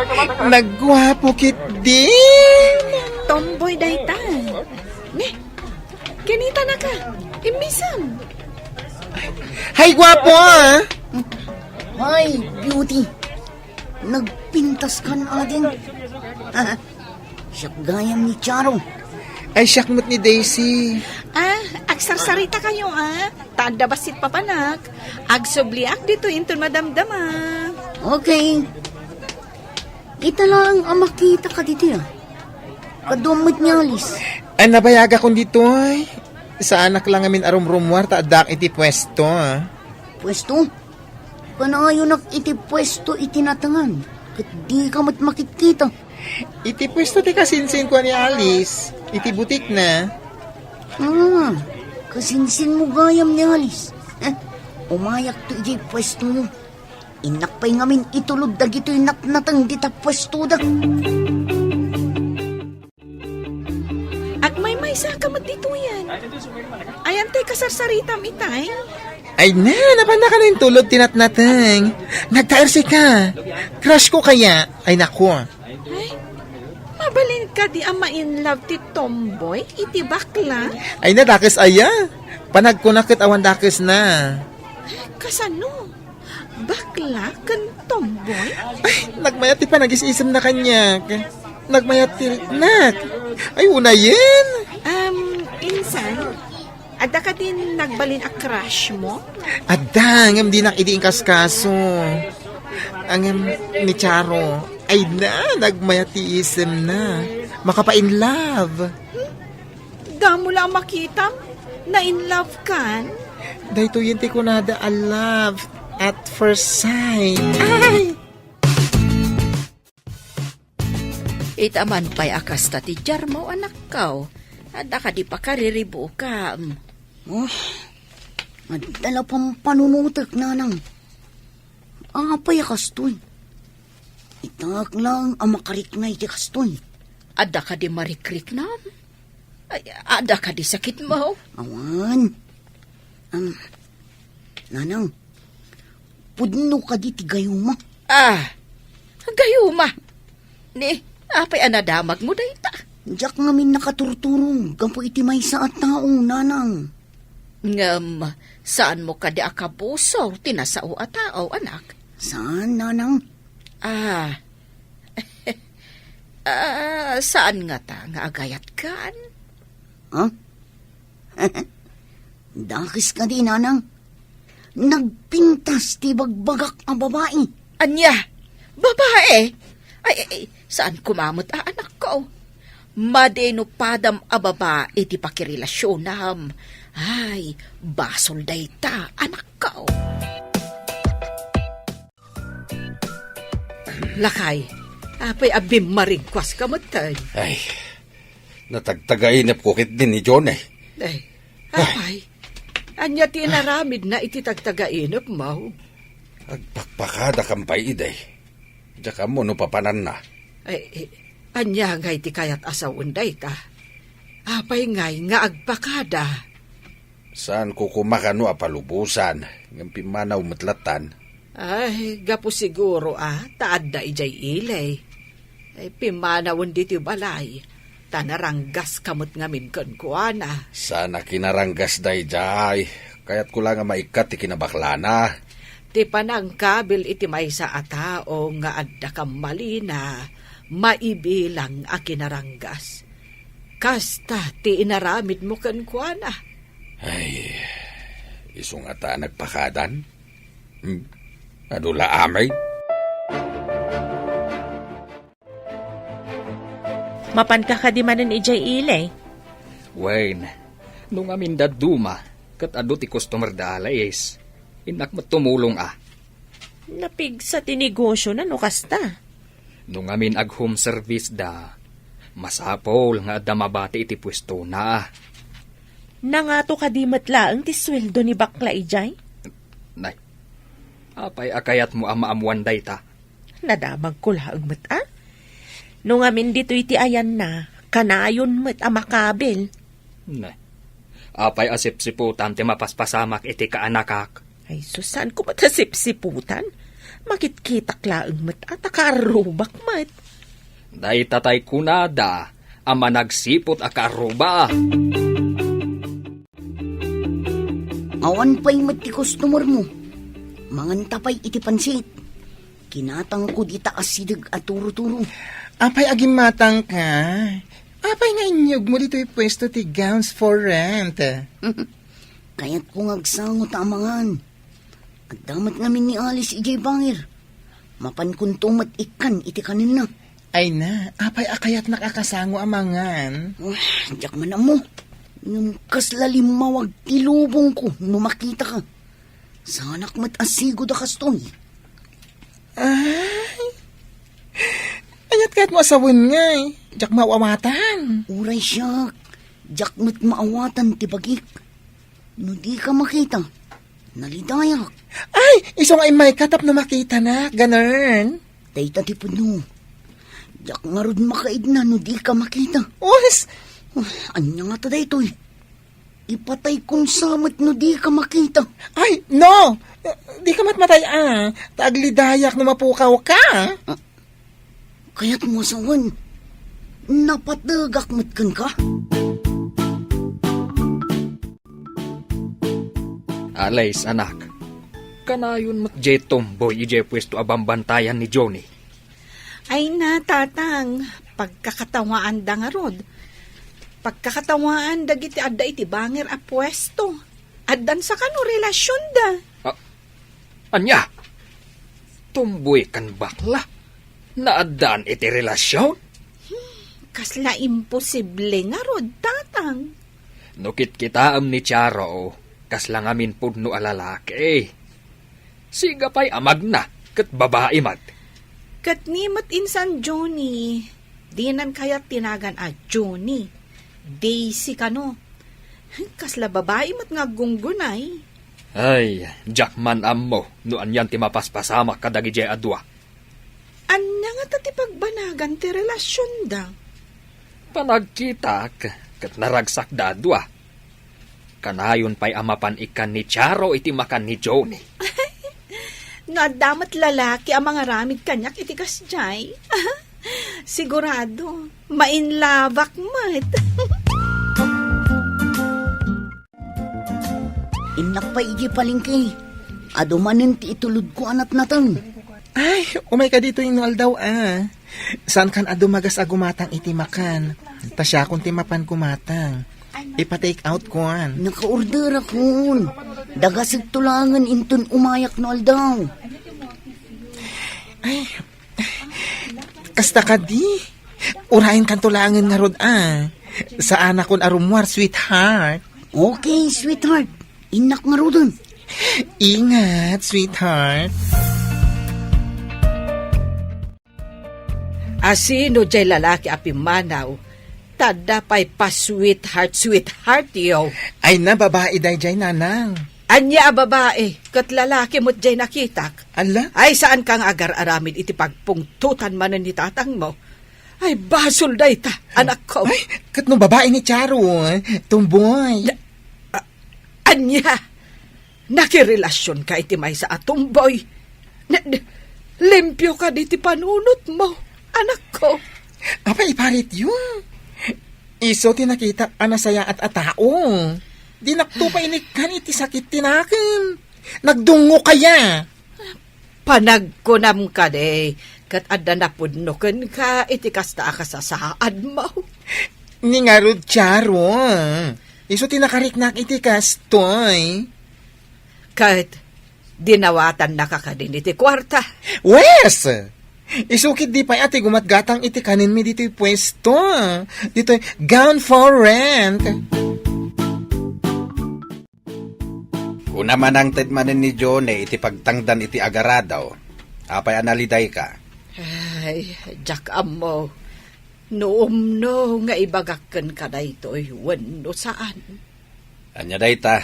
nagwapo kit din. Tomboy dayta. Ne, kinita na ka. Imisam. Hay, gwapo ah. Hoy, beauty! Nagpintas kan ading. Siyak gayam ni Charo. Ay, siyakmot ni Daisy. Agsarsarita kayo Tada basit papanak. Agsubliak dito inton madamdama. Okay. Kita lang ang makita ka dito Kadumot niya alis. Ay, nabayaga kong dito ay. Sa anak lang amin arumrumwar taadak iti pwesto Pwesto? Kanayo nak iti pwesto itinatangan. Kat di ka mat makikita. Iti pwesto ti kasinsin ko ni Alice. Iti butik na. Kasinsin mo gayam ni Alice. Umayak to iti pwesto mo. Inakpay ngamin itulod da gito'y naknatang dita pwesto da. Agmay-may sa kamat dito yan. Ayan tay kasarsaritam itay. Ay na, napanda ka na yung tulog tinatnatang. Nagtaersi ka. Crush ko kaya. Ay naku. Ay, mabalin ka di ama in love ti tomboy, iti bakla. Ay na, dakis aya. Panagkunakit awan dakis na. Kasano? Bakla kan tomboy? Ay, nagmayat ti panag-isisam na kanya. Nagmayat ti nak. Ay, una yan. Insan, ada ka din nagbalin a crush mo? Ada, ngam di nakidiing kaskaso. Ang ni Charo. Ay na, nagmayat ti isem na. Makapa-in love. Damo lang makita, na in love kan? Dahito yun ti kunada a love at first sight. Ay! Itaman pa'y akas ta ti Jarmo anak kao. Ada ka di pa kariribo ka. Oh, adala pang panunutak nanang. Apay kastoy. Itangak lang ang makariknay di kastoy. Ada ka di marikrik na? Ay, ada ka di sakit mo? Awan. Nanang, pudno ka di tigayuma. Gayuma. Ni, apay anadamag mo dayta. Diyak ngamin nakaturturong, gampo iti may sa at tao, nanang. Ngam, saan mo ka di akapuso, tinasao at tao, anak? Saan, nanang? Saan nga ta nga agayat kan? Ha? Dakis ka di, nanang. Nagpintas ti bagbagak ang babae. Anya, babae? Ay, saan kumamot anak ko? Madeno padam a babae ti pakirelasyon nam. Ay, basol dayta, anak ko. Lakay, apay abim marigkwas kamatan. Ay, natagtagainap ko kit din ni John eh. Ay, apay, anya tinaramid na ititagtagainap mo. Agpakpakada kampay iday. Diyan mo no papanan na. Ay, anya ngay ti kayat asawon dayta. Apay ngay nga agpakada. Saan ko kumakano apalubusan, ng pimanaw matlatan. Ay, gapo siguro taad da ijay ilay. Ay, pimanawon diti balay. Tanaranggas kamot ngamin kon kuana. Sana kinaranggas day jay, kaya't ko lang nga maikat ti kinabaklana. Ti panang kabil iti may sa atao nga adda kamalina, maibilang a kinaranggas. Kasta ti inaramid mo kon kuana. Ay, isong ata nagpakadan? Adula amay? Mapan ka di manan ijay ilay. Wayne, nung amin daduma, kat ado ti customer da alayes. Inak matumulong Napig sa tinegosyo na no kasta. Nung amin ag home service da, masapol nga adda mabati iti pwesto na. Nangato ka di matlaang ti sweldo ni bakla ijay. Nay, apay akayat mo maamuan dayta. Nadamag ko laang mata. Nung amin dito iti ayan na, kanayon mat amakabil. Nay, apay asip-siputan ti mapaspasamak iti kaanakak. Ay, susan ko matasip-siputan? Makitkitak laang mat at akarubak mat. Dayta tay kunada, ama nagsipot akaruba. Awan pa'y mat ti customer mo. Manganta pa'y iti pansit. Kinatang ko di taas sidag at turo-turo. Apay agim matang ka. Apay nga inyog mo dito pwesto ti gowns for rent. Kaya't kung agsangot amangan. At damat ngamin ni Alice ijay bangir. Mapan kung tumat ikan iti kanin na. Ay na, apay akayat nakakasango amangan. Diyak man na mo. Yung kaslalim mawag tilubong ko no makita ka. Sanak mat asigo da kastoy. Ay, ayat kahit mo asawin nga eh. Diyak mawawatan. Uray siya. Diyak mat maawatan tibagik. No di ka makita. Nalidayak. Ay, isong ay may katap na makita na. Ganun. Dayta ti puno. Diyak nga rod makaid na no di ka makita. Us, Anya nga ta dayto eh. Ipatay kong samat no di ka makita. ay, no. Di ka matmatay Taglidayak na mapukaw ka. Kaya't mo asawan. Napatagak matkan ka. Alays, anak. Kanayon mat jay tomboy ijay pwesto abambantayan ni Johnny. Ay na, tatang, pagkakatawaan da nga rod. Pagkakatawaan da giti adda iti banger a pwesto. Addan sa kano relasyon da. Anya? Tomboy kan bakla? Naadaan iti relasyon? Kasla imposible nga rod, tatang. Nukit kitaam ni Charo, kaslang amin pudno alalaki. Siga pa'y amag na, kat babae mat. Katnimot insan Johnny. Dinan kaya tinagan a Johnny. Daisy kano. Kasla babae mat nga gunggunay. Ay, Jackman ammo, no anyan ti mapaspasamak kadagi jay adwa. Anya nga tati pagbanagan ti relasyon da. Panagkita, kat naragsak dadwa. Kanayon pa'y amapan ikan ni Charo iti makan ni Johnny. Nadamat lalaki ang mga ramid kanyak itikas jay. Sigurado, mainlavak mat. Inak pa iji palingki. Adumanin ti itulod ko anat natan. Ay, umay ka dito inual daw Saan kan adumagas agumatang iti makan? Tasya kung timapan kumatang. Ipa-take out ko Naka-order akon. Dagasig tulangan inton umayak no aldaw. Ay, kasta ka di. Urahin kan tulangan nga rod Sa anak kon arumwar, sweetheart. Okay, sweetheart. Inak nga rodon. Ingat, sweetheart. Asino jay lalaki api manaw, tada pa'y pa-sweetheart yo. Ay na, babae day jay nanang. Anya a babae, kat lalaki mo't jay nakitak. Ala? Ay saan kang agar-aramid iti pagpungtutan manan ni tatang mo. Ay basol day ta, anak ko. Ay, kat no babae ni Charo, tumboy. Anya, nakirelasyon ka iti may sa atumboy. Limpyo ka di ti panunot mo, anak ko. Apa iparit yun? Iso tinakita anasaya at atao. Di nakto pa inikan iti sakit tinakin. Nagdungo kaya. Panagkunam ka de, kat adda napudnoken ka iti kasta ka sa saad mo. Ningarod Charo. Iso tinakariknak iti kastoy. Kat dinawatan na ka din iti kwarta. Wes! Isukit di pa ati gumatgatang iti kanin mi dito'y pwesto. Dito'y gown for rent. Una man ang tedmanin ni Johnny iti pagtangdan iti agaradaw. Apay analiday ka. Ay, Jack Amo, noom nga ibagakken ka na ito'y wano saan. Anya day ta,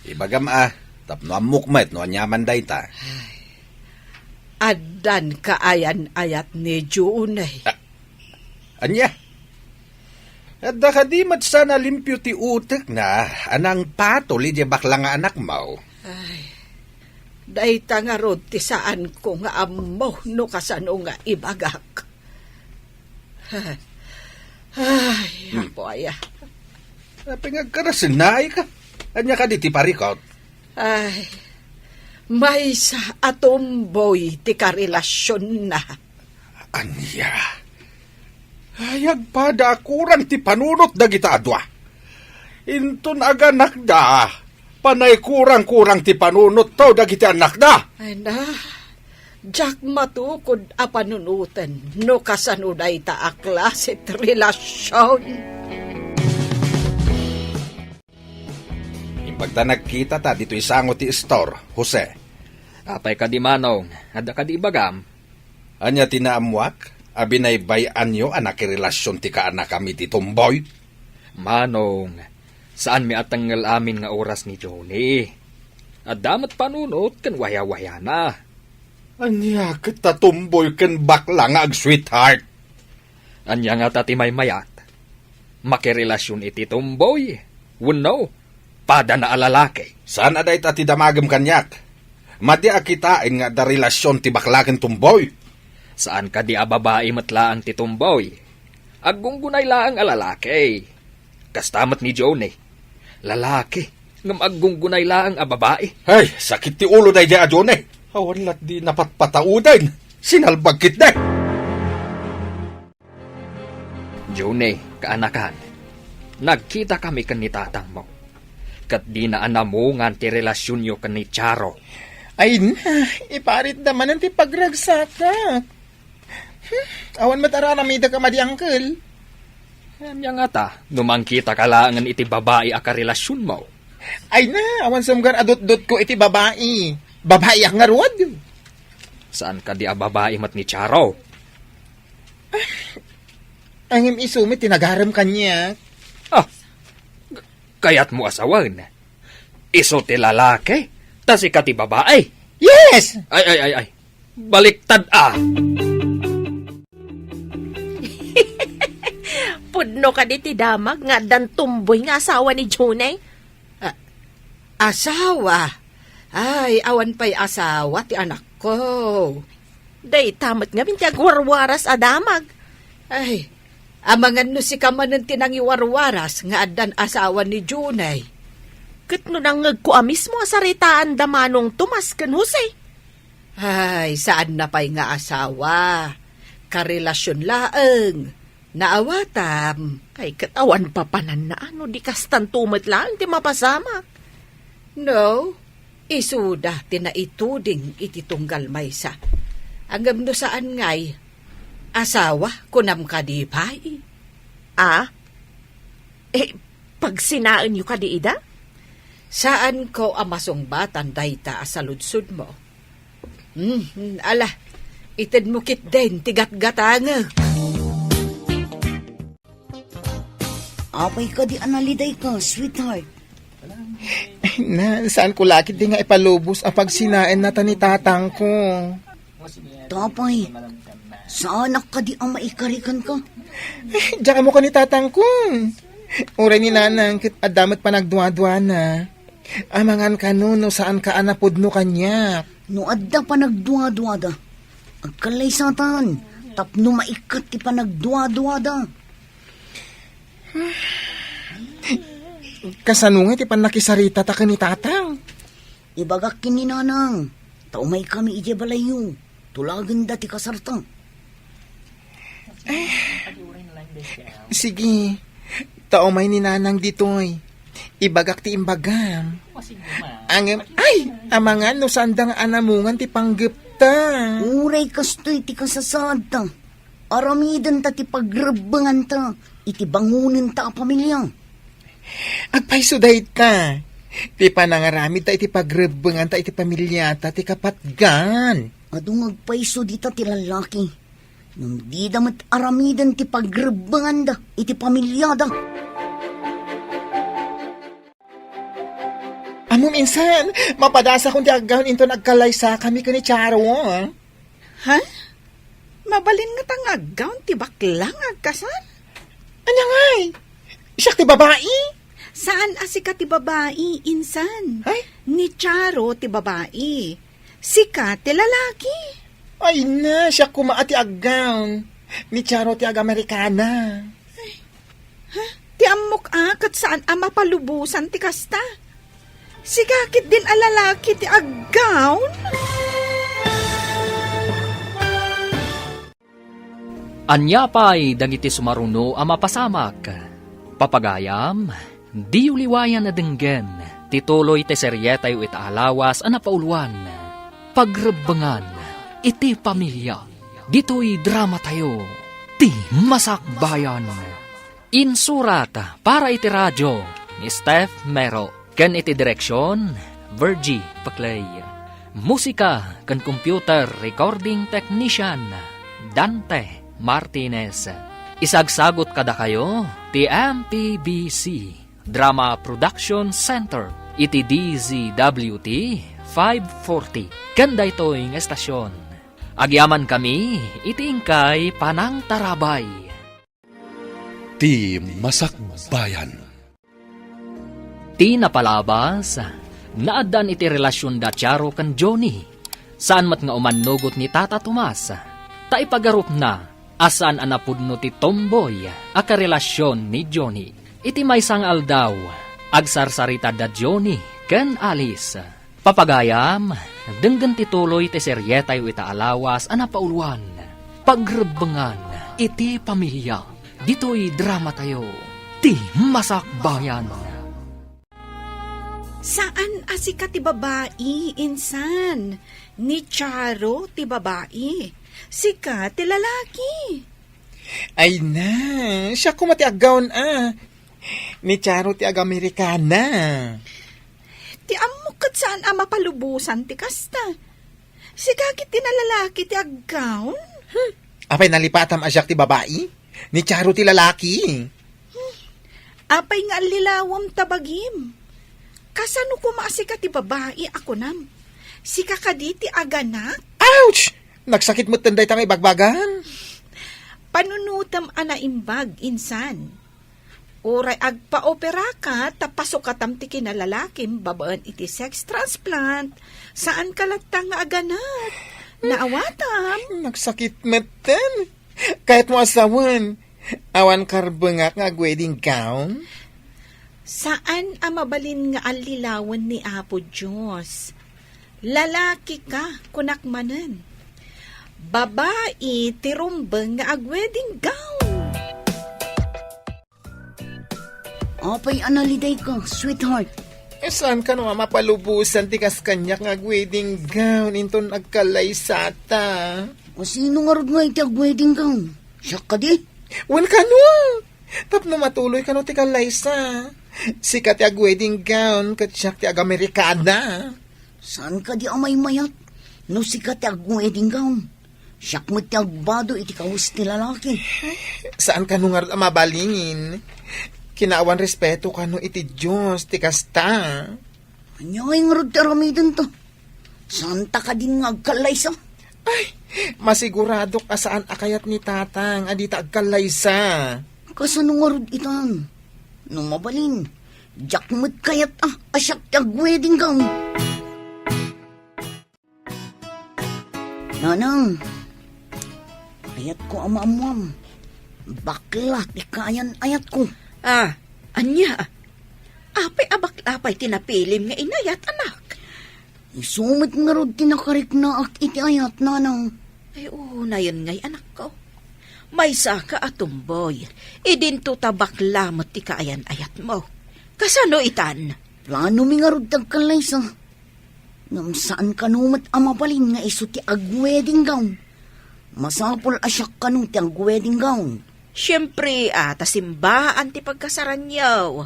ibagam tapno amukmet no anyaman day ta. Adan kaayan-ayat ni Junay. Anya? At dakadimat sana limpyo ti utek na anang patol iti bakla nga anak mo. Dahita nga rod ti saan ko nga amo no kasano nga ibagak. Ay, apo aya. Pingagkarasin na ka. Anya ka di ti parikot. Ay, may sa atomboy ti karelasyon na. Anya? Ayag pa da kurang ti panunot da kita adwa. Inton aganak da. Panay kurang-kurang ti panunot tao da kita anak da. Ay na, Jack matukod a panunutan no kasanuday ta a klasit relasyon. Impagta nagkita ta dito isango ti store, Jose. Apay ka di manong, adda ka di bagam. Anya tinaamwak, abinay bayan nyo anak relasyon ti kaanak kami ti tumboy. Manong, saan mi atanggal amin nga oras ni Johnny? At damat panunot kan waya-waya na. Anya kita tumboy ken bakla nga ag sweetheart. Anya nga tati may mayat. Makirelasyon iti tumboy. Wano, pada na alalaki. Saan aday ti damagam kanyak? Madi akitain nga da relasyon ti bakla ken tumboy. Saan ka di ababae matlaang ti tumboy? Aggunggunay laang alalaki. Kastamat ni Johnny. Lalaki, ngam aggunggunay laang ababae. Ay, sakit ti ulo day di adyon Awalat di napatpataudan. Sinalbag kit day. Johnny, kaanakan, nagkita kami kan ni tatang mo. Kat di na anamungan ti relasyon nyo kan ni Charo. Ay na, iparit naman ang ti pagragsakak. Awan matararamida ka madi uncle. Anya nga ta, numangkita ka laangan iti babae a karelasyon mo. Ay na, awan samgar adot-dot ko iti babae. Babae ang ngarod. Saan ka di a babae mat ni Charo? Ang isumit, tinagaram kanya. Ah, kayat mo asawan. Iso ti lalaki, tas ika ti babae. Yes! Ay. Baliktad Pudno ka di ti damag nga dan tumboy nga asawa ni Junay. Asawa? Ay, awan pa'y asawa ti anak ko. Day tamat nga bintag warwaras a damag. Ay, amangan no si kamanan tinangiwarwaras nga adan asawa ni Junay. Kat no nangag ko mismo asaritaan damanong Tomas kan Jose. Ay, saan na pa'y nga asawa? Karelasyon laeng. Naawatam. Kay katawan pa panan na ano di kastan tumat lang ti mapasamak. No, isuda tinaituding iti tunggal maysa. Anggam no saan ngay, asawa kunam ka di pa'y. Pag sinaan nyo ka di ida? Saan ko amasong batan dayta sa ludsud mo? Ala, itid mo kit din, tigat-gatanga. Apay ka di analiday ka, sweetheart. Na, saan ko laki di nga ipalubos ang pagsinain na ni tatang ko? Tapay, saan ka di ang maikarikan ka? Diyan mo ka ni tatang ko. Uray ni nanang kit adamat pa nagduwa-duwa na. Amangan ka no saan ka anapod no kanya. No adda pa nagduwa-duwa da. Agkalay satan, tapno maikat ti pa nagduwa-duwa da. Kasanungit ipan nakisarita ta ka ni tatang. Ibagak kininanang, taumay kami ije balayo, tulagan dati kasartang. Sige, taumay ni nanang ditoy. Ibagak ti imbagam. Amangan no sandang anamungan ti panggepta. Uray kastoy ti kasasad ta. Aramidan ta ti pagrebangan ta, iti bangunin ta ang pamilya. Agpaiso dahit ta. Ti panangaramid ta iti pagrebangan ta iti pamilya ta ti kapatgan. Adung agpaiso di ta ti lalaki. Nung di damat aramidan ti pagrebangan da, iti pamilya da. Amo minsan, mapadasa kung ti agahon into nagkalay sa kami ka ni Charo. Ha? Mabalin nga tangagaw, ti baklang agkasan? Anya ngay? Siya ti babae? Saan asika ti babae, insan? Ay? Ni Charo ti babae. Sika ti lalaki. Ay na, siya kumaati agahon. Ni Charo ti ag-Amerikana. Ti amok akat saan ama palubusan ti kasta. Sigakit din alalaki ti aggawn. Anya pa'y dagiti sumaruno ang mapasamak. Papagayam, di uliwayan na denggen, tituloy te seryetay o itaalawas ang napauluan. Pagrebangan, iti pamilya, dito'y drama tayo, ti masakbayan. Insurat para iti radyo ni Steph Mero, ken iti direksyon, Virgie Paclay. Musika ken computer recording technician, Dante Martinez. Isagsagot kada kayo, ti MPBC Drama Production Center, iti DZWT 540. Kanda ito'y estasyon. Agyaman kami, iti ingkay Panang Tarabay. Ti Masakbayan. Ti napalabas, naadan iti relasyon da Charo kan Johnny. Saan mat nga umanugot ni Tata Tomas. Ta ipagarup na, asan anapudno ti tomboy, aka relasyon ni Johnny. Iti may sangal daw, agsarsarita da Johnny ken Alice. Papagayam, denggan tituloy ti seryetay o itaalawas anapauluan. Pagrebangan, iti pamilya, dito'y drama tayo, ti masakbayan. Saan asika ti babae, insan? Ni Charo ti babae. Sika ti lalaki. Ay na, siya kumati agawon Ni Charo ti ag-Amerikana. Ti amukat saan ama palubusan ti kasta. Sigagit ti nalalaki ti aggawn. Apay nalipatam asyak ti babae? Ni Charo ti lalaki. Apay nga lilawom tabagim. Kasano ko maasika ti babae ako nam? Sika ka di ti aganak? Ouch! Nagsakit mo tanday tang ibagbagan. Panunutam ana imbag insan. Oray agpa-opera ka, tapasok katam ti kinalalakim, babaan iti sex transplant. Saan ka latang nga aganak? Naawatam. Nagsakit mo tan. Kahit mo asawan. Awan karbengak nga wedding gown. Saan amabalin nga alilawan ni Apo Diyos? Lalaki ka, kunakmanan. Babae, tirumbeng nga ag-wedding gown. Apay analiday ka, sweetheart. Saan ka naman mapalubusan ti kas kanyak nga wedding gown inton agkalay sata? O sino nga rod nga iti ag-wedding gown? Siya ka di? Wan ka no! Tapno matuloy ka no ti kalay sa. Sikat ti ag-wedding gown kat siyak ti ag-Amerikana. Saan ka di amay mayat? No sikat ti ag-wedding gown. Siyak mo ti agbado iti kawis ti lalaki. Saan ka no nga rod mabalingin? Kinaawan respeto ka no iti Diyos ti kasta. Anya nga rod ti aramidin to? Santa ka din nga agkalay sa? Ay, masigurado ka saan akayat ni tatang adita agkalay sa. Kasano nga rod itan? Nung mabalin, jak mo't kayat asyak ti ag-wedding gown. Nanang, ayat ko amamuam. Bakla ti kayan ayat ko. Anya? Apay abak-apay tinapilim nga inayat, anak. Isumit nga rod tinakarik na ak iti ayat, nanang. Ay, na yun ngay, anak ko. May saka atumboy. Idinto tabakla mo ti kaayan-ayat mo. Kasano itan? Plano mi nga rod tagkalay sa. Ngam saan kanumat amabalin nga iso ti ag-wedding gown. Masapol asyak kanu ti ag-wedding gown. Siyempre, tasimbahan ti pagkasaran yaw.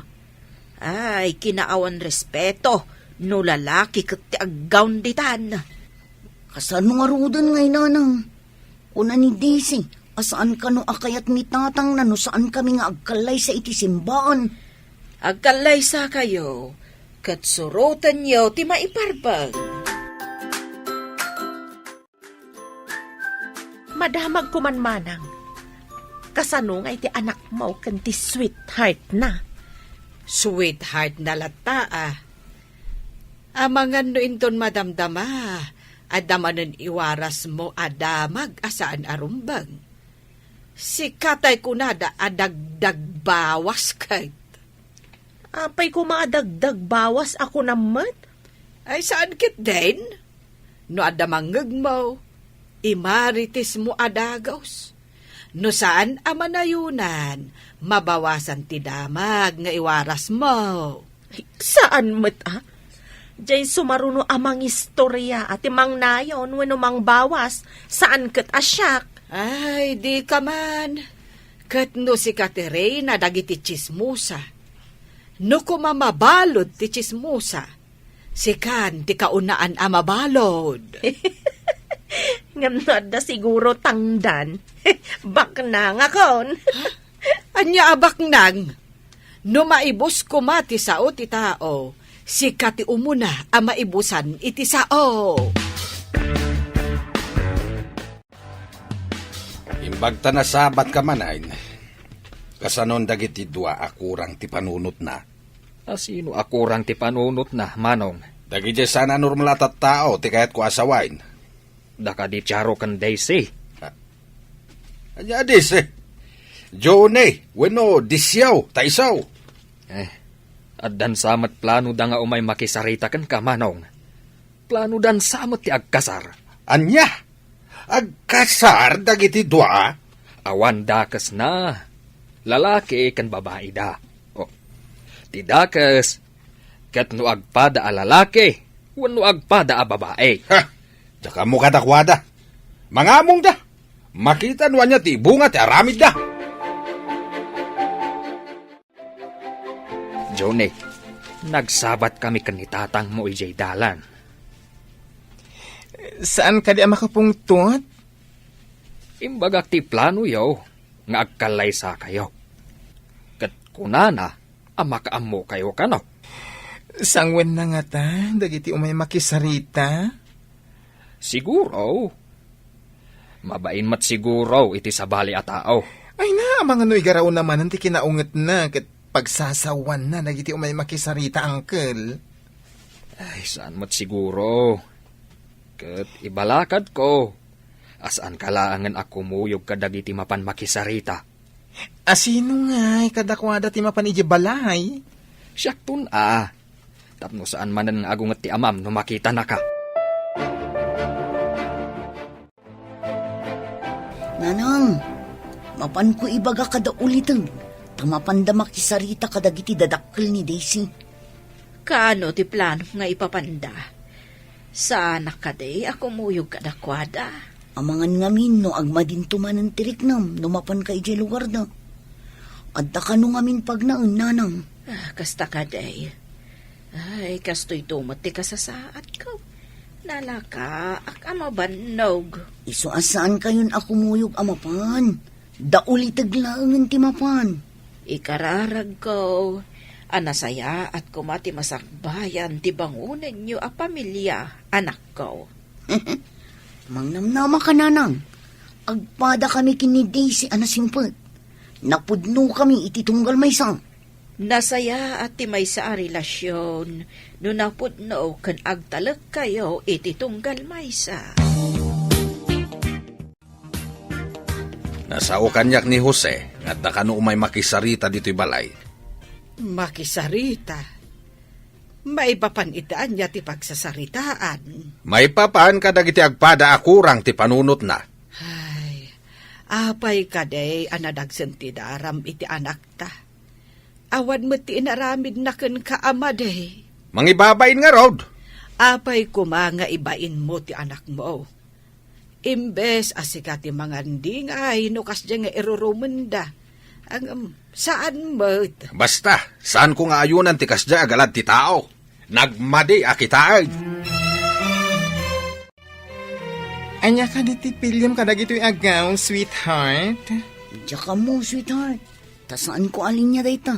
Ay, kinaawan respeto, no lalaki kat ti aggawn ditan. Kasano nga rodan ngay nanang? Una ni Daisy, asaan ka no akayat ni tatang na no saan kami nga agkalay sa iti simbaan? Agkalay sa kayo, kat surutan yaw ti maiparbag. Madamag kumanmanang. Kasano nga iti anak mo kanti sweetheart na. Sweetheart na lata Amangan no inton madamdama, adamanan iwaras mo adamag asaan arumbang. Si katay kunada adagdag bawas kay. Apay ko maadagdag bawas ako naman. Ay saan kit din? No adamangag mo, imaritis mo adagaws. No saan amanayunan, mabawasan ti damag nga iwaras mo. Ay, saan mo't Diyay sumaruno amang istorya at imang nayon wano mang bawas saan kat asyak. Ay, di ka man. Kat no si Katerina dagiti chismusa. No kumamabalod ti chismusa. Si kan ti kaunaan amabalod. Ngam na siguro tangdan. Bak na nga kon. Anya abak nang. No maibos kumati sao ti tao, si kati umuna ang maibusan iti sao. Imbagta na sabat ka manain. Kasanon dagiti dua akurang ti panunot na. Sino akurang ti panunot na, manong? Dagiti sana normal at tao ti kayat ko asawain. Daka di tiyaro kan Daisy. Anya dis Jone, bueno, disyaw, taisaw. Addan samat plano da nga umay makisarita kan ka, manong. Plano dan samat ti agkasar. Anya? Agkasar dagiti dua? Awan dakas na. Lalaki kan babae da. O, ti dakas. Kat no agpada a lalaki, wano agpada a babae. Ha, tsaka mo katakwada. Mangamong da. Makita nuan niya ti bunga ti aramid da. Jone, nagsabat kami kan ni tatang mo ijay dalan. Saan ka di makapungtot? Imbagak ti plano yaw, nga agkalay sa kayo. Kat kunana, Amakaamo kayo ka no? Sangwen na nga ta, dagiti umay makisarita. Siguro. Mabain mat siguro iti sabali a tao. Ay na, mga noy garaw naman, anti kinaunget na, kat pagsasawan na, dagiti umay makisarita, uncle. Ay, saan mat siguro? Kat ibalakad ko. Asaan kalaangan ako muyog kadagiti mapan makisarita. Asino nga, kadakwada ti mapan iji balay? Siyak tun Tapno saan man ang agungat ti amam no makita na ka. Nanang, mapan ko ibaga kada ulitan. Tamapanda makisarita kadagiti dadakkel ni Daisy. Kaano ti plano nga ipapanda? Sana kaday ako muyog kadakwada. Amangan ngamin no agmadintuman ng tiriknam no mapan ka iji lugar na. Adda ka no ngamin pag naun, nanang. Kasta kaday. Ay, kasto'y tumot ti kasasaat ko. Nalaka, ak amabannog. Iso asaan kayon ako muyog amapan? Dauli taglaangan ti mapan. Ikararag ko. Anasaya at kumati masakbayan ti bangunan nyo a pamilya, anak ko. Mangnamnama ka, nanang. Agpada kami kini Daisy anasimpet. Napudno kami iti tunggal may sang. Nasaya at ti may sa relasyon, no napudno kan agtalag kayo iti tunggal maysa. Nasao kanyak ni Jose, at nakano umay makisarita dito'y balay. Makisarita. Maipapan itaan niya ti pagsasaritaan. May papaan ka dagiti agpada akurang ti panunot na. Ay, apay kaday anadagsen ti daram iti anak ta. Awan mo ti inaramid na ken kaama day. Mangibabain nga rod. Apay kumanga ibain mo ti anak mo. Imbes asika ti mga ndingay no kasya nga irurumenda. Ang saan mo? Basta, saan ko nga ayunan ti kasya agalad ti tao? Nagmadi akitaan. Anya ka di ti pilyam kadagito'y agaw, sweetheart. Diya ka mo, sweetheart. Tasaan ko alin niya dayta?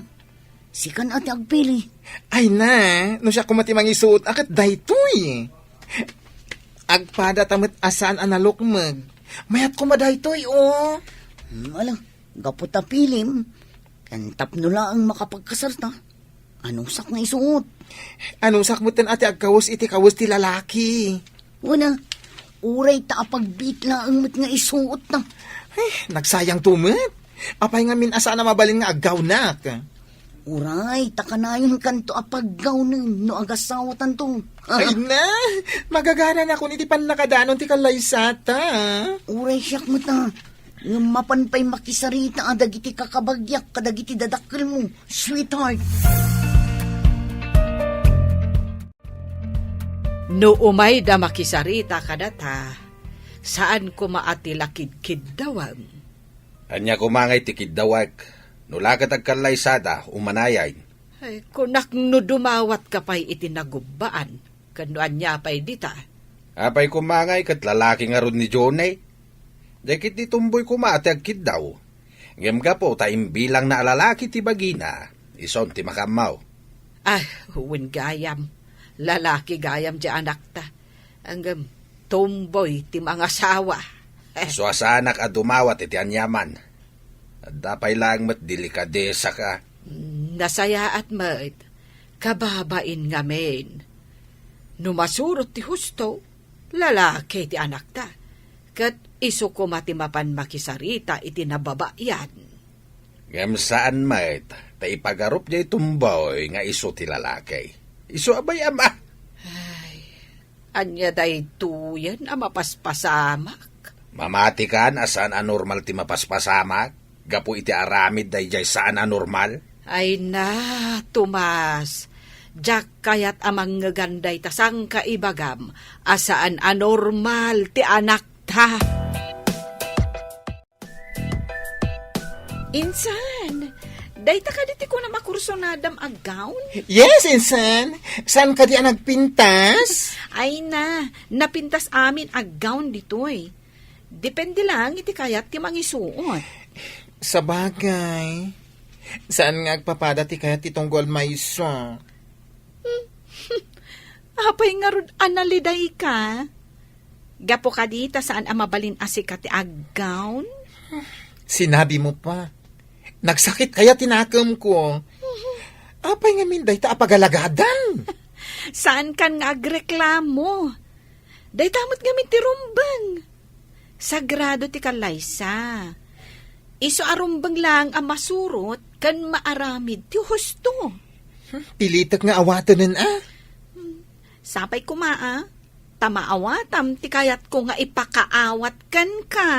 Sikan ati agpili. Ay na, no siya kumati mangisuot akat daytoy. Agpada tamat asaan analukmag. Mayat ko madaytoy, oh. Alang, gaputa pilim. Kantap nula ang makapagkasarta. Anong sak na isuot? Anong sakmutan ati agkawos iti kawos ti lalaki? Una, uray ta pagbitla ang mat nga isuot na. Ay, nagsayang tumat. Apay nga min asaan na mabalin nga agaw nak. Uray, takanayon kanto apaggawnan no agasawatan to. Ay na, magagana na kung iti pan nakadanon ti kalaysata. Uray siyak mo ta. Yung mapanpay makisarita adagiti kakabagyak kadagiti dadakkel mo, sweetheart. No umay da makisarita kadata, saan ko maatilakid-kid dawang? Anya kumangay ti kidawag. Nulakat agkalaysada, umanayay. Ay, kunak no dumawat ka pa'y itinagubaan, kanuan niya pa'y dita. Apay kumangay kat lalaki nga ron ni Jonay. Dahil di tumboy kumaati agkid daw. Ngem ka po, taimbilang na lalaki ti bagina. Ison ti makamaw. Ay, huwin gayam. Lalaki gayam di anak ta. Ang tomboy ti mga asawa. So asanak a dumawat iti anyaman. At dapay lang mat delikadesa ka. Nasaya at mat, kababain nga men. Numasurot ti husto, lalaki ti anak ta. Kat iso ko matimapan makisarita iti nababayan. Ngem saan mat, taipagarup niya itumboy nga iso ti lalaki. Iso abay ama. Anya day tuyan ang mapaspasamak. Mamati kan asan anormal ti mapaspasamak. Gapo iti aramid day jay saan anormal. Ay na, Tomas. Diyak kayat amang ngaganday tasang kaibagam. Asaan anormal ti anak ta. Insan, dayta ka diti ko na makursonadam ag gown? Yes, insan. Saan ka di ang nagpintas? Ay na, napintas amin ag gown ditoy. Depende lang iti kayat ti mangisuot. Sa bagay. Saan nga agpapada ti kaya ti tunggol mayso? Apay nga rod analiday ka. Gapo ka dita saan ang mabalin asika ti aggown? Sinabi mo pa. Nagsakit kaya tinakam ko. Apay nga minday ta apagalagadan. Saan kan nga agreklamo? Day tamot gamit ti rumbang. Sagrado ti kalaysa. Iso arumbang lang ang masurot kan maaramid ti husto. Pilitak nga awatanan Sapay kumaa, tamaawatam ti kayat ko nga ipakaawat kan ka.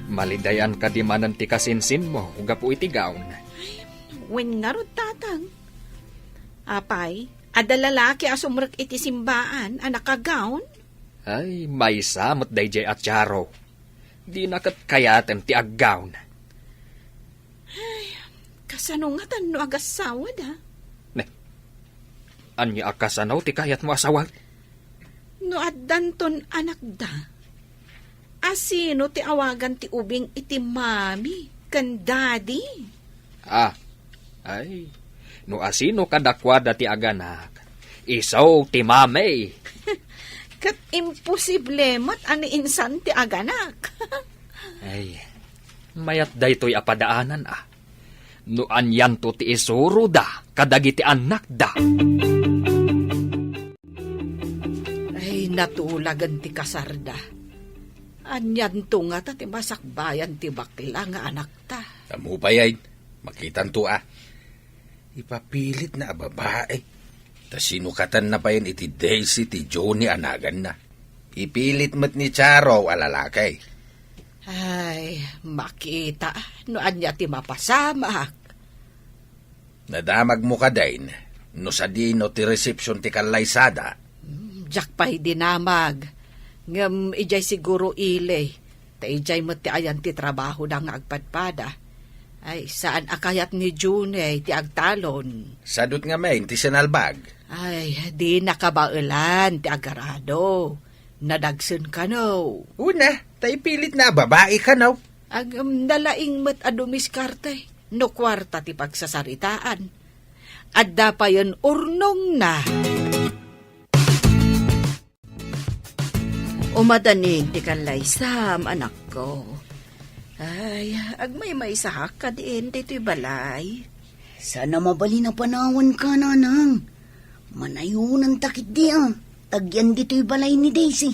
Malidayan ka di manan ti kasinsin mo, uga po iti gaon. Wen nga rod tatang. Apay, ada lalaki asumrek iti simbaan, anak kagaon. Ay, may samot dayjay at Charo. Di nakat kayatem ti aggaon. Kasanungatan no agasawa da. Anya akasanaw ti kayat mo asawag? No addanton anak da. Asino ti awagan ti ubing iti mami, kan daddy. Ay, no asino kadakwada ti aganak. Isaw ti mami. Kat imposible mat ani insan ti aganak. Ay, mayat daytoy apadaanan No anyan to ti isuro da, kadagiti anak da. Ay, natulagan ti kasarda. Anyan to nga ta ti masakbayan ti bakla nga anak ta. Amo pa yan. Makitan to Ipapilit na babae. Ta sinukatan na pa yan iti Daisy ti Johnny anagan na. Ipilit mo't ni Charo alalakay. Ay, makita. No anya ti mapasamak. Nadamag mo ka dain. No sa dino ti reception ti kalaysada. Diyak pa'y dinamag. Ngam ijay siguro ile. Ta ijay mo't ti ayan ti trabaho na nga agpadpada. Ay, saan akayat ni June ti agtalon? Sadot nga main ti sinalbag. Ay, di nakabailan ti agarado. Nadagsun ka no. Una, tayo pilit na babae ka no. Ang dalaing mat adumiskarte. No kwarta ti pagsasaritaan. Adda pa yun urnong na. Umadanig ti kalaysam, anak ko. Ay, agmay may sahak ka din dito'y balay. Sana mabali na panawan ka, nanang. Manayunan takit di Tagyan dito'y balay ni Daisy.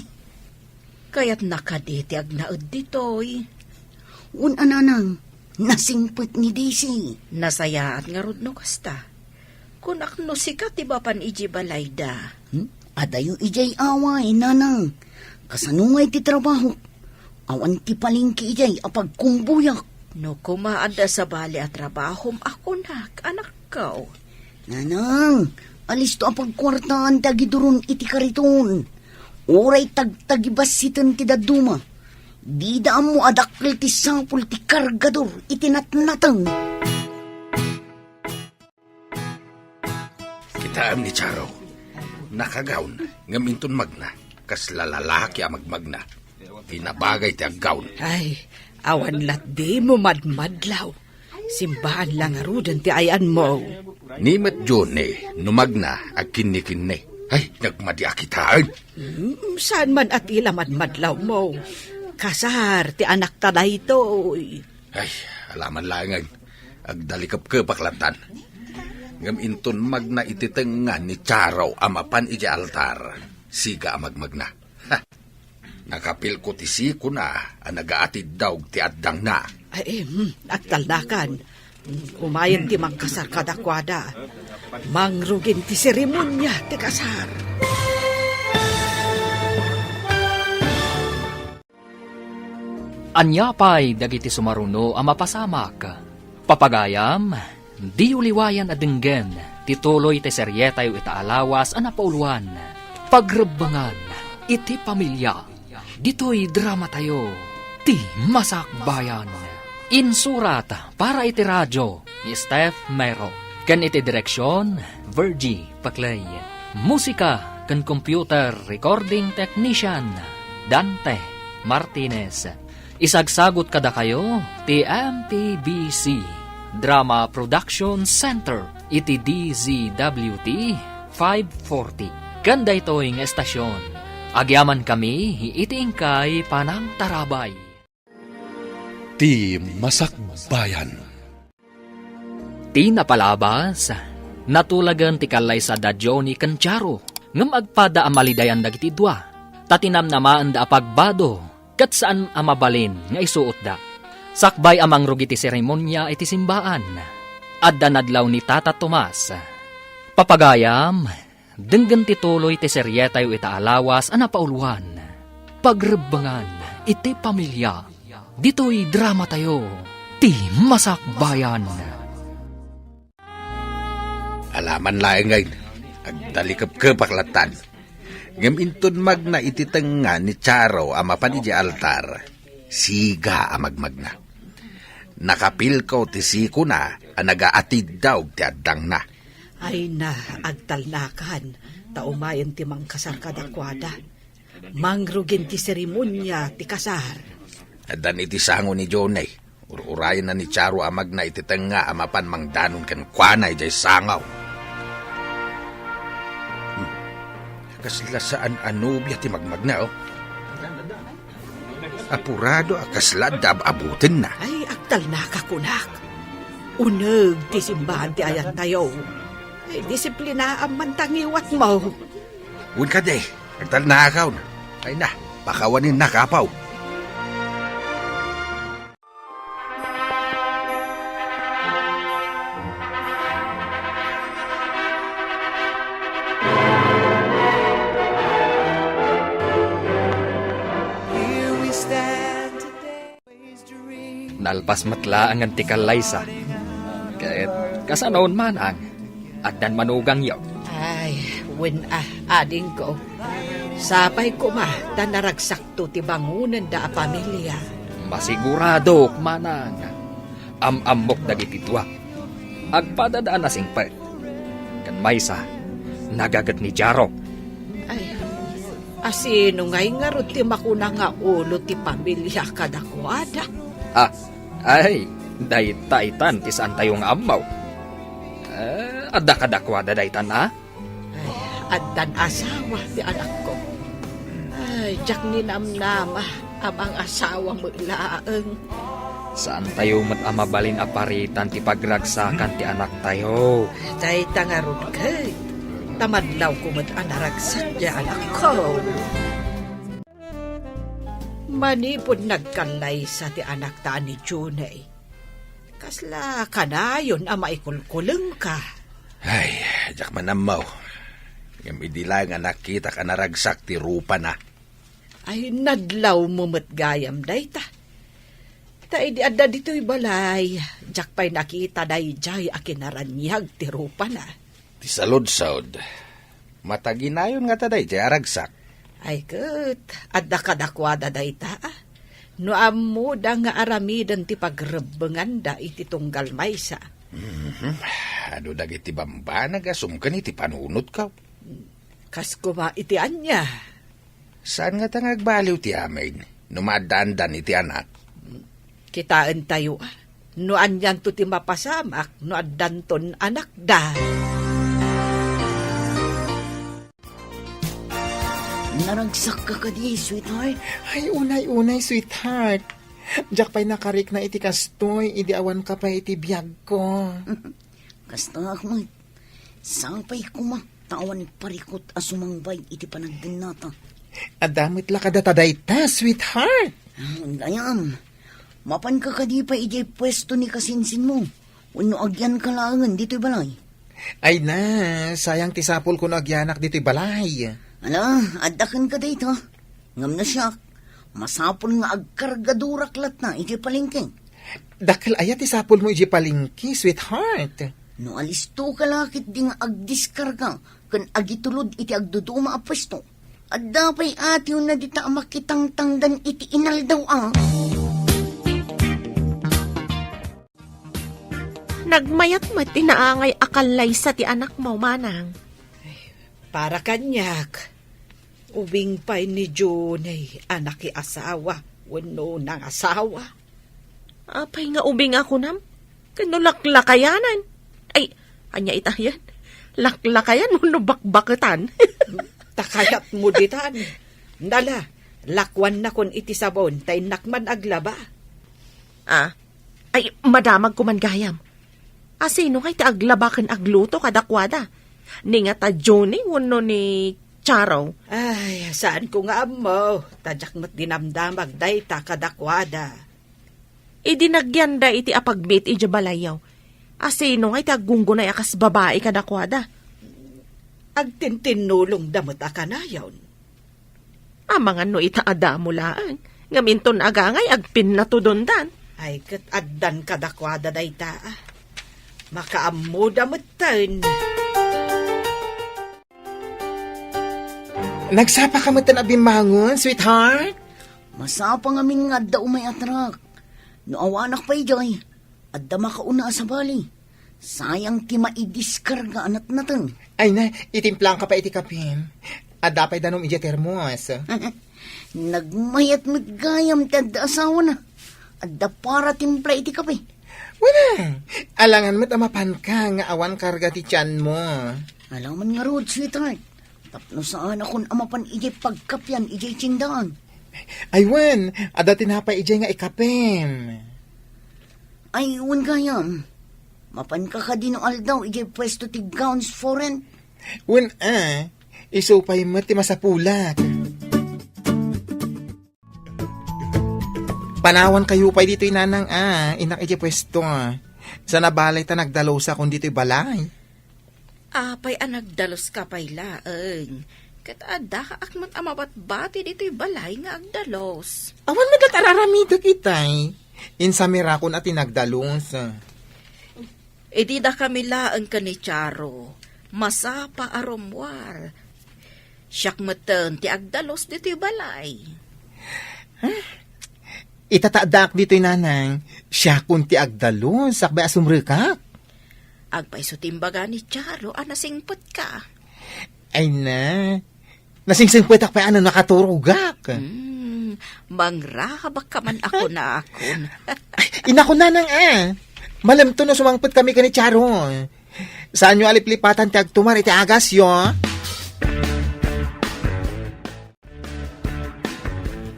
Kaya't nakaditi agnaod dito'y. Nanang, nasingpit ni Daisy. Nasayaat nga rod no kasta. Kung akno sikat iba pan iji balay da. Adayo ijay away, nanang. Kasanungay ti trabaho. Awan ti palingki ijay apag kumbuyak. No kumaada sa bali at trabahom ako anak ko. Nanang, alis to apag kwartaan tagidurun iti kariton. Uray tagtagibasitan ti daduma. Di daan mo adakil ti sapul ti kargador itinatnatang. Kitaam ni Charo. Nakagawn, ngaminton magna. Kas lalalaki ang magmagna. Tinabagay ti aggawn. Ay, awan lat di mo madmadlaw. Simbahan lang arudan ti ayan mo. Nimet Johnny, numagna ag kinikinne. Ay, nagmadyakitaan. Saan man at ila madmadlaw mo? Kasar, ti anak ta na ito. Ay, alaman langan. Agdalikap ke baklatan. Ngam inton magna ititengan ni Charo amapan iji altar. Siga amagmagna. Ha! Nakapil ko ti siko na ang nagaatid daw ti addang na. Ay, agtaldakan. Umayan ti mangkasar kadakwada. Mangrugin ti seremonya ti kasar. Anyapay dagiti sumaruno ang mapasamak. Papagayam, di uliwayan adenggen, tituloy ti seryetay itaalawas ang napauluan. Pagrebangan, iti pamilya, dito'y drama tayo, ti masakbayan. Insurat para iti radyo, ni Steph Mero. Kan iti direksyon, Virgie Paclay. Musika, kan computer recording technician, Dante Martinez. Isagsagot kada kayo, ti MPBC, Drama Production Center, iti DZWT 540. Ganda ito'y estasyon. Agyaman kami, iti ingkay panang tarabay. Ti Masakbayan. Ti napalabas, natulagan ti kalay sa dadyo ni Kancharo, ngam agpada amalidayan dagiti dua, tatinam namaan da apagbado, kat saan amabalin nga isuot da. Sakbay amang rugi ti seremonya iti simbaan, adda nadlaw ni Tata Tomas. Papagayam, denggan ti tuloy ti seryetay ita alawas anapauluan. Pagrebangan iti pamilya, dito'y drama tayo, ti Masakbayan. Alaman laeng ngayon, agdalikap paklatan. Ngam intun magna ititanga ni Charo amapan iti altar, siga amagmagna. Nakapil ko ti siko na, nagaatid daw ti addang na. Ay na, agtalnakan, taumayan ti mangkasar kadakwada. Mangrugin ti seremonya ti kasar. Adan iti sango ni Jonay, ururayan na ni Charo amagna ititanga amapan mangdanon kan kwanay jay sangaw. Kasla saan anubya ti magmagna, oh. Apurado akasla dab abutin na. Ay, agtalnaka kunak. Uneg ti simbahan ti ayan tayo. Ay, disiplina ang mantangiwat mo. Un ka de, agtalnakaw na. Ay na, pakawanin na kapaw. Nalpas matla ang antikalay sa. Kahit kasanaon man ang addan manugang yaw. Ay, ading ko. Sapay ko ma, tanaragsakto ti bangunan da a pamilya. Masigurado manang amok dagiti tuwa. Agpadadaan na singpet. Kan maysa, nagagat ni Jaro. Ay, asino ngay nga ro ti makuna nga ulo ti pamilya kadakwada. Ay, daytaytan ti saan tayong amaw. Adda kadakwada daytan Ay, addan asawa ti anak ko. Ay, jak ni namnama amang asawa mo ilaang. Saan tayo amabalin aparitan ti pagragsakan ti anak tayo? Dayta nga ron kay. Tamadlaw ko anaragsak di anak ko. Manipod nagkalay sa ti anak ta ni Junay. Kasla kanayon ang maikulkuleng ka. Ay, jak manamaw. Ngam idila nga nakita ka naragsak ti rupa na. Ay, nadlaw mo matgayam dayta. Ta idi adda dito'y balay. Jak pa'y nakita dayjay a kinaranyag ti rupa na. Ti salod-sod. Mataginayon nga taday jay aragsak. Ay ket, adda kadakwada dayta. No ammo da nga aramidan ti pagrebengan da iti tunggal maysa. Ano dagiti bamba nagasum ka ni ti panunot ka? Kas kuma iti anya. Saan nga tangagbaliw ti amin? Numadandan iti anak. Kitaan tayo. No anyan to ti mapasamak, no addanton anak da. Naragsak ka kadi, sweetheart. Ay, unay, sweetheart. Diyak pa'y nakarik na iti kastoy, idi awan ka pa iti biyag ko. Kasta ako, sangpay kuma, tawan parikot asumangbay iti panagdinata. Adamit la kadataday ta, sweetheart. Ganyan, mapan ka kadi pa iti pwesto ni kasinsin mo. Uno agyan kalangan dito'y balay. Ay na, sayang tisapol ko na agyanak dito'y balay. Ala, adakan ka dito. Ngam na siya, masapon nga agkargaduraklat na iti palingking. Dakal ayat isapol mo iti palingki, sweetheart. No alisto ka lakit di nga agdiskarga, kan agitulod iti agduduma a pwesto. At dapay atiw na dita makitangtangdan iti inaldaw ang. Nagmayat mo tinaangay akalay sa ti anak mo, manang. Para kanyak, ubing pa'y ni Junay, anak asawa. Wano nang asawa. Apay nga ubing ako nam. Kano laklakayanan. Ay, anya itayan. Laklakayan mo no bakbaketan. Takayat mo ditan. Nala, lakwan na kon iti sabon, tay nakman aglaba. Ay, madamag ko man gayam. Asino kay ti aglabaken agluto kadakwada. Ni nga ta Johnny wano ni Charo. Ay, saan ko nga mo? Tadyak mo't dinamdamag day ta kadakwada. Idinagyan da iti apagbit iti balayaw. Asino kay ti aggunggunay akas babae kadakwada. Agtintinulong damot akanayon. Mga no itaada mo laan. Ngaminton agangay agpin na tudundan. Ay, kat addan kadakwada day ta. Makaammo damot tan. Nagsapa ka mo tan abimangon, sweetheart? Masapa nga min nga da umay atrak. No awanak pa ijay. Adda makauna sa bali. Sayang ti maidiskarga anat natin. Ay na, itimplang ka pa iti kapin. Adapay danom iti termos. Nagmayat mo't gayam ti adda asawa na. Adda para timpla iti kape. Wala. Alangan mo't amapan ka nga awan karga ti tiyan mo. Alaman nga road, sweetheart. Tapno saan akong amapan ijay pagkapyan, ijay tsindahan. Aywan, ada tinapay ijay nga ikapin. Ay, uwan gayam. Mapan ka ka din aldaw, ijay pwesto ti gowns for rent. Wan isupay mo ti masapulak. Panawan kayo pa dito'y nanang inak ijay pwesto. Sa nabalay ta nagdalaw sa kung dito'y balay. Apay anagdalos ka pay laeng. Kat adda ka akmat amabat-bati dito'y balay nga agdalos. Awan magkatararamida kitay. Insamira ko na tinagdalos. Di da kami laeng ka ni Charo. Masapa aromwar. Siyak meten ti agdalos dito'y balay. Itataadak dito'y nanang. Siya kun ti agdalos. Sakbay asumrikak. Agpaiso timbaga ni Charo, anasingpot ka. Ay na. Nasingsingpwetak pa ano nakaturugak. Mangrahabak ka man ako na akon. Inako nanang Malamto na sumangpot kami ka ni Charo. Saan nyo aliplipatan ti agtumar iti agas yo?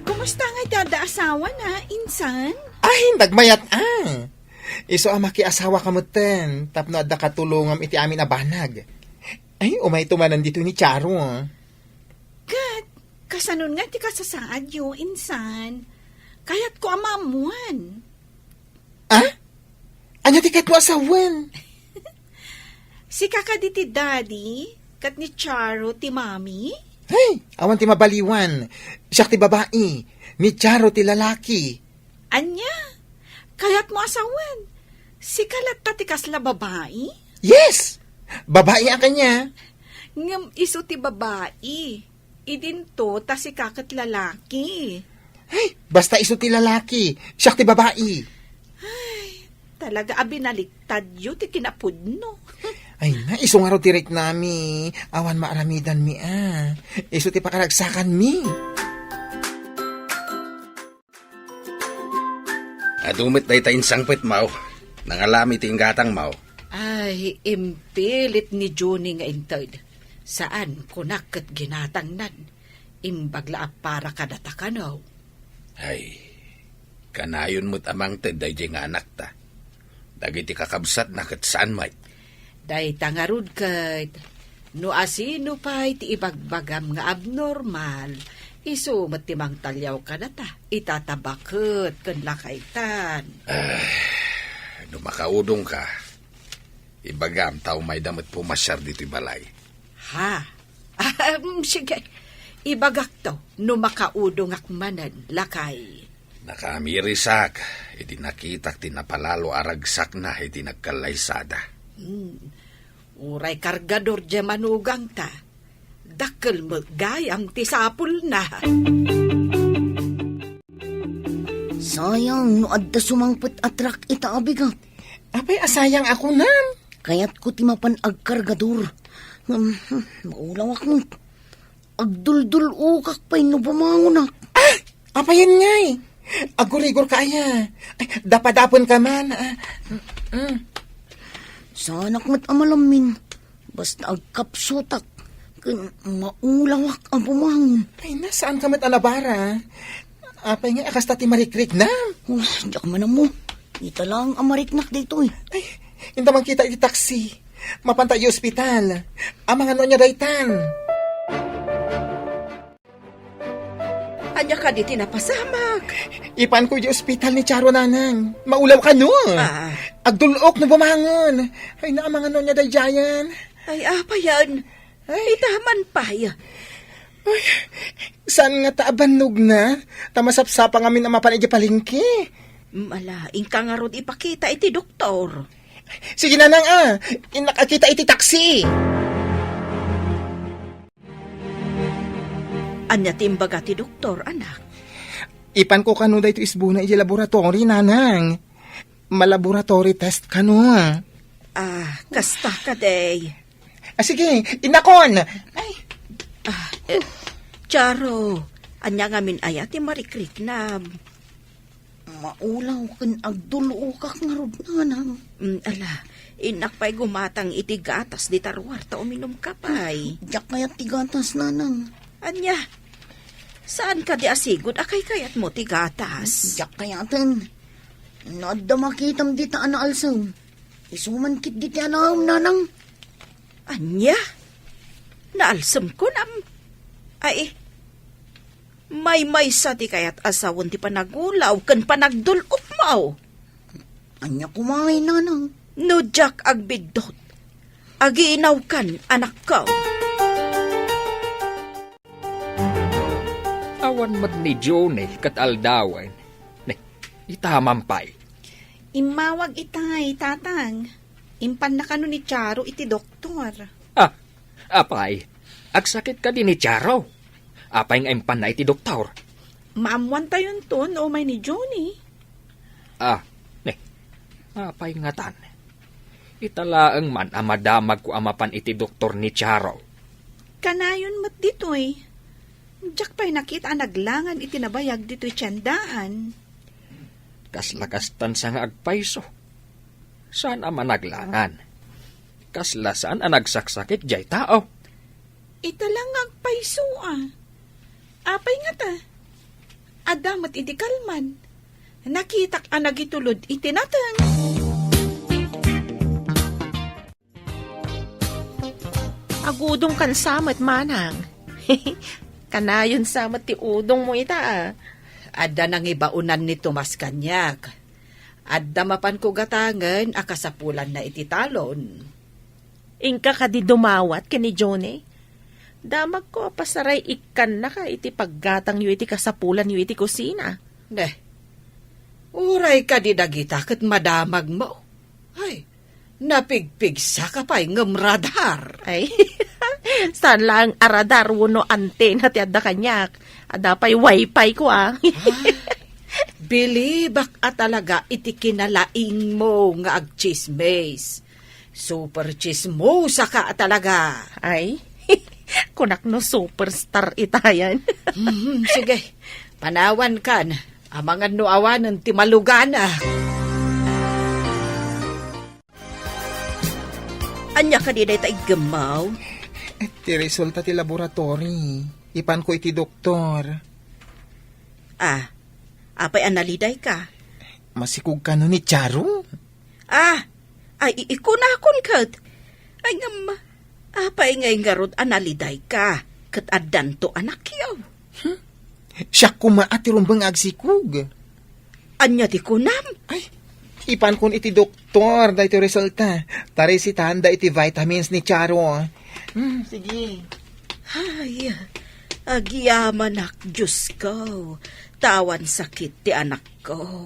Kumusta nga dada asawa na, insan? Ay, nagmayat Iso amaki asawa kamutten. Tapno adda katulungam iti amin abanag. Ay, umay tumanan dito ni Charo. Kat, kasanon nga ti kasasaad yo, insan. Kayat ko amamuan. Anya ti katwa asawan? Si kakadi ti daddy, kat ni Charo ti mami. Hey, awan ti mabaliwan. Siya ti babae. Ni Charo ti lalaki. Anya, kayat mo asawan. Si kalat ta ti kasla babae? Yes! Babae ang kanya. Ngam iso ti babae. Idinto ta si kakat lalaki. Hey, basta iso ti lalaki. Siya ti babae. Talaga abinaliktad yu ti kinapudno. Ay na, iso nga ro direct nami. Awan maaramidan mi Iso ti pakaragsakan mi. Adumit na itayin sangpit mau. Nangalami tinggatang mau. Ay, impilit ni Johnny nga intod. Saan kunak at ginatangnan? Imbagla para kadatakanaw. Ay, kanayon mo't amang teday nga anak ta. Dagiti kakabsat na kat saan may. Day tangarud kat, no asino pa'y ti ibagbagam nga abnormal, iso matimang talyaw ka na ta, itatabakot kan lakaitan. Makaudong ka. Ibagam tao may damot pumasyar dito'y balay. Ha? Sige, ibagak to, no makaudong akmanan, lakay. Nakamirisak, iti nakitak tinapalalo aragsak na iti nagkalaysada. Uray kargador dya manugang ta. Dakkel magayam ti sapul na. Sayang, no adda sumangpot atrak itaabigak. Apay, asayang ako nan. Kaya't ko timapan agkargador. Maulaw ako. Agduldul ukak pa'y no bumangon ak. Apayan ngay. Agurigor kaya. Ay, dapadapon ka man. Sanak mat amalamin. Basta agkapsutak. Kan maulawak ang bumangon. Ay, nasaan ka mat alabara? Apay nga, akas tati marikrik na. Diyak man mo. Ita lang ang mariknak dito eh. Ay, hindi man kita iti taksi. Mapantay yung ospital. Amang ano niya daytan. Anya ka di tinapasamag. Ipan ko yung ospital ni Charo nanang. Maulaw ka no. Ah. Agdulok na bumangon. Ay, naamang ano niya dayjayan. Ay, apa yan? Ay, taman pa ya. Saan nga taabanog na? Tamasapsapa nga min ang mapanidya palingki. Malaing ka nga ron ipakita iti doktor. Sige nanang inakakita iti taksi. Anya timbaga ti doktor, anak. Ipan ko kano da ito isbuna iti laboratory nanang. Malaboratory test kano. Kasta ka day. Sige, inakon. Ay. Charo, anya nga min ayati marikrik na. Maulaw kan agdulukak nga rod nanang. Inakpay gumatang iti gatas di tarwar ta uminom ka pay. Diyak kayat tigatas nanang. Anya, saan ka di asigod akay kayat mo ti gatas? Diyak kayatan. Nadda makitam di taan na alsaw. Isuman kit di tiyanam nanang. Anya, naalsam ko nam. Ay, may sa ti kayat asawon ti panagulaw kan panagdulok mo. Anya kumangay nanang. No jak agbidot. Agiinaw kan anak ko. Awan mat ni Johnny kat aldawan. Itamampay. Imawag itay, tatang. Impan na kano ni Charo iti doktor. Apay, agsakit ka din ni Charo. Apay nga impan na iti doktor. Maamwan tayon ton o may ni Johnny. Apay nga tan. Italaang man amadamag ko amapan iti doktor ni Charo. Kanayon mat ditoy. Diyak pa'y nakita naglangan itinabayag dito'y tiyandaan. Kaslakastan sa nga agpaiso. Saan ama naglangan? Kasla saan ang nagsaksakit jay tao? Italang agpaiso Apay nga ta. Adamat iti kalman. Nakitak ang nagitulod itinatang. Agudong kan samat manang. Kanayon samat ti udong mo ita Adda nang ibaunan ni Tomas Kanyak. Adda mapan ko gatangan akasapulan na iti talon. Ingka ka di dumawat kini Johnny. Damag ko pasaray ikan na ka iti paggatang yu iti kasapulan yu iti kusina. Uray ka di dagita kat madamag mo. Ay, napigpigsa ka pa'y ngamradar. Ay, saan lang aradar wuno antena ti adda kanyak. Adda pa'y wifi ko Bilibak at talaga iti kinalaing mo nga agchismes. Super chismosa ka at talaga. Ay, kunak no superstar itayan. Sige, panawan kan. Amangan no awanan ti malugana. Anya ka di tayo gamaw? Ti resulta ti laboratory. Ipan ko iti doktor. Apay analiday ka? Masikog ka no ni Charo? Ay ikunakon kat. Ay ngam, apay ngay ngarod analiday ka. Kat adan to anak yaw. Siya kumaati rumbang agsikog. Anya ti kunam? Ay, ipan kon iti doktor, da iti resulta. Tari si tanda iti vitamins ni Charo. Sige. Ay, agyaman ak, Diyos ko. Tawan sakit ti anak ko.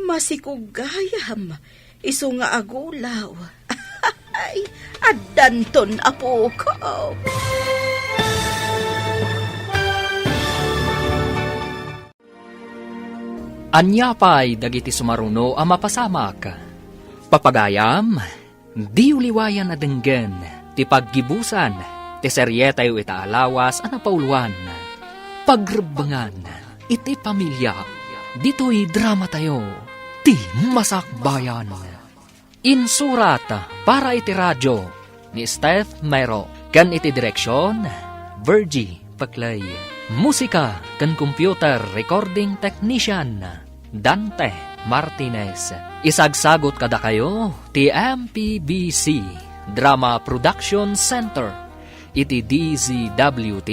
Masikugayam, iso nga agulaw. Ay, adanton apo ko. Anyapay dagiti sumaruno ang mapasamak. Papagayam, di uliwayan na denggen, ti paggibusan, ti seryetay itaalawas ang napauluan. Pagrebangan, iti pamilya. Dito'y drama tayo, ti Masakbayan. Insurat para iti radyo ni Steph Mero. Kan iti direksyon, Virgie Paclay. Musika kan computer recording technician, Dante Martinez. Isagsagot kada kayo, ti MPBC Drama Production Center. Iti DZWT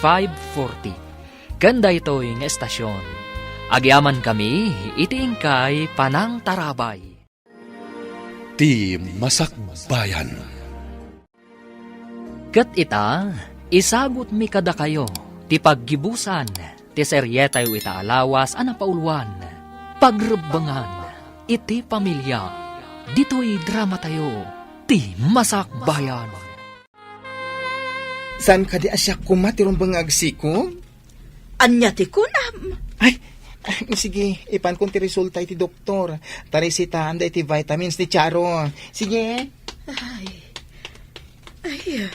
540. Kanda ito'y nga estasyon. Agyaman kami, iti ingkay Panang Tarabay. Ti Masakbayan. Kat ita, isagot mi kada kayo, ti paggibusan, ti seryetay ita alawas, paulwan, pagrebangan, iti pamilya, dito'y drama tayo, ti Masakbayan. Saan ka di asya kumatirong bangagsiko? Anya ti kunam. Ay, sige, ipan kong ti resulta iti doktor. Tarisitahan da iti vitamins ni Charo. Sige. Ay,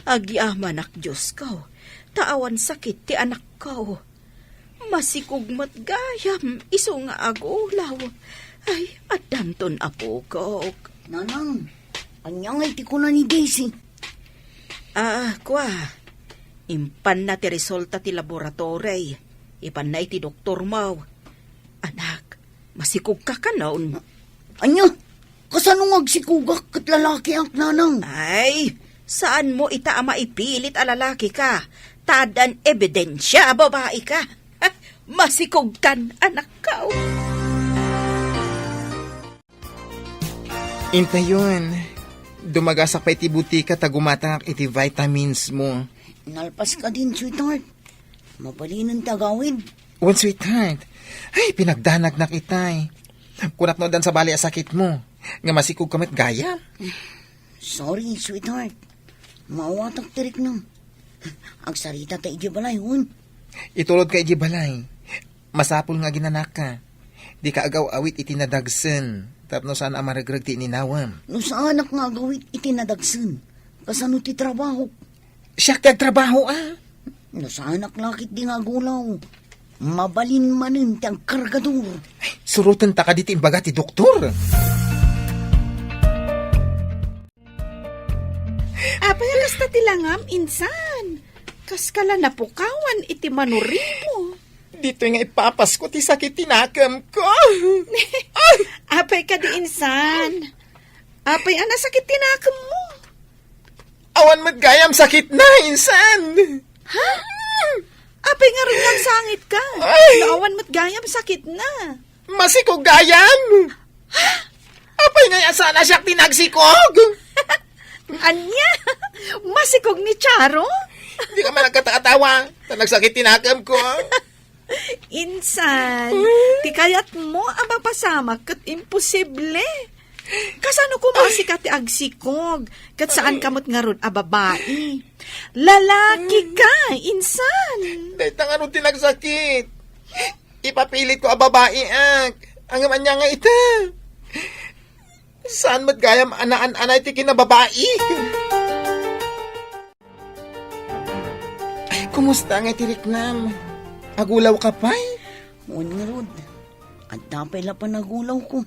agiaman ak Diyos ko. Taawan sakit ti anak ko. Masikugmat gayam, iso nga agulaw. Ay, adanton apo ko. Nanang, anyang ay ti ko na ni Daisy. Kwa. Impan na ti resulta ti laboratory. Ipan na iti doktor mo. Anak, masikug ka ka noon. Anya, kasanong agsikugak kat lalaki ang nanang? Ay, saan mo ita maipilit a lalaki ka? Tadan ebidensya, babae ka. Masikog kan, anak ka. Inta yun. Dumagasak pa iti butika tagumatang iti vitamins mo. Nalpas ka din, sweetheart. Mapalinan tagawid. One sweetheart. Ay, pinagdanag na kitay. Kunak no dan sa bali a sakit mo. Nga masikog kamit gaya. Sorry, sweetheart. Maawatak tirik nang. Ang sarita ta iji balay, hun. Itulod ka iji balay. Masapul nga ginanak ka. Di ka agaw awit itinadagsen. Tapno saan amaragrag ti ininawam. No sa anak nga agawit itinadagsan. Kasano ti trabaho. Siya kag trabaho No sa anak lakit di nga gulaw. Mabalin manin ti ang kargador. Surutan ta ka diti imbaga ti doktor. Apay, kasta tilangam, insan. Kaskala napukawan iti manurimo. Dito nga ipapas ko ti sakit tinakam ko. Apay ka di insan. Apay, ana sakit tinakam mo. Awan magayam sakit na, insan. Ha? Apay nga rin lang sangit ka. Ay! Naawan mo't gayam sakit na. Masikog gayam. Apay nga asana siya tinagsikog. Anya? Masikog ni Charo? Hindi ka man nagkatawa. Nagsakit tinakam ko. Insan, ti kayat mo ang mapasama kat imposible. Kasano kumasi ka ti agsikog? Kat saan kamot nga ron a babae? Lalaki ka, insan. Dahil tanga ron tinagsakit. Ipapilit ko a babae ang amanya nga ita. Saan matgayam anaan-anay ti kinababae? Ay, kumusta nga ti Riknam? Agulaw ka pa Huwag nga rod. At tapay la pa nagulaw ko.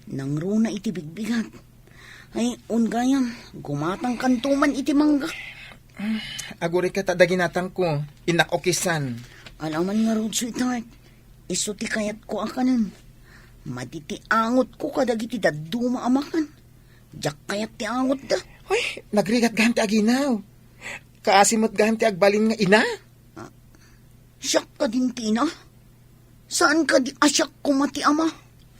Nang runa iti bigbigat. Ay, gayam, gumatang kantuman iti mangga. Aguri ka tadaginatang ko. Inakokisan. Alaman nga rod, sweetheart. Iso ti kayat ko akanin. Maditi angot ko kadagiti daduma amakan. Diyak kayat ti angot da. Hoy, nagrigat ganti aginaw. Kaasimot ganti agbalin nga ina. Siyak ka din, Tina. Saan ka di asyak kumati ama?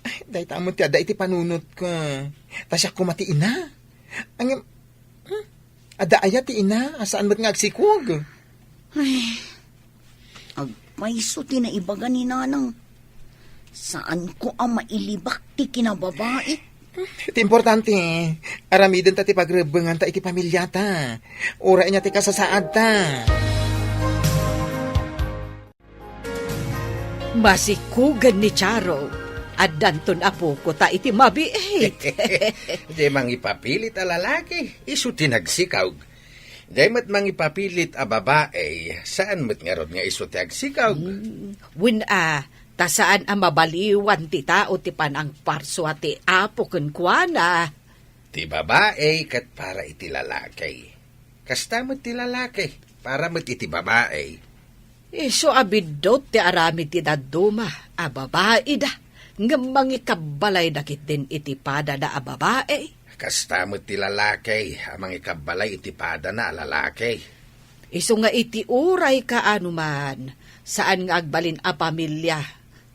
Ay, dahi tamon ti ada iti panunot ko. Tasyak kumati ina. Ang ada aya ti ina. Asaan mo't nga agsikog? Ay, agpaiso ti na ibaga ni nanang. Saan ko ang mailibak ti kinababae? Iti importante, aramidon ta ti pagrebengan ta iti pamilya ta. Ura niya ti kasasaad ta. Masikugan ni Charo. At danton apo ko ta iti mabiit. Di mang ipapilit a lalaki, iso tinagsikaw. Di mat mang ipapilit a babae, saan mat nga rod nga iso tinagsikaw? Win Ta saan ang mabaliwan ti tao ti panang parswa ti apo ken kuana. Ti babae kat para iti lalaki. Kasta mo ti lalaki, para mo iti babae. Iso abidot ti arami ti daduma, a babae da. Ngamang ikabalay dakit din iti pada da a babae. Kasta mo ti lalaki, amang ikabalay iti pada na lalaki. Iso nga iti uray ka anuman, saan nga agbalin a pamilya,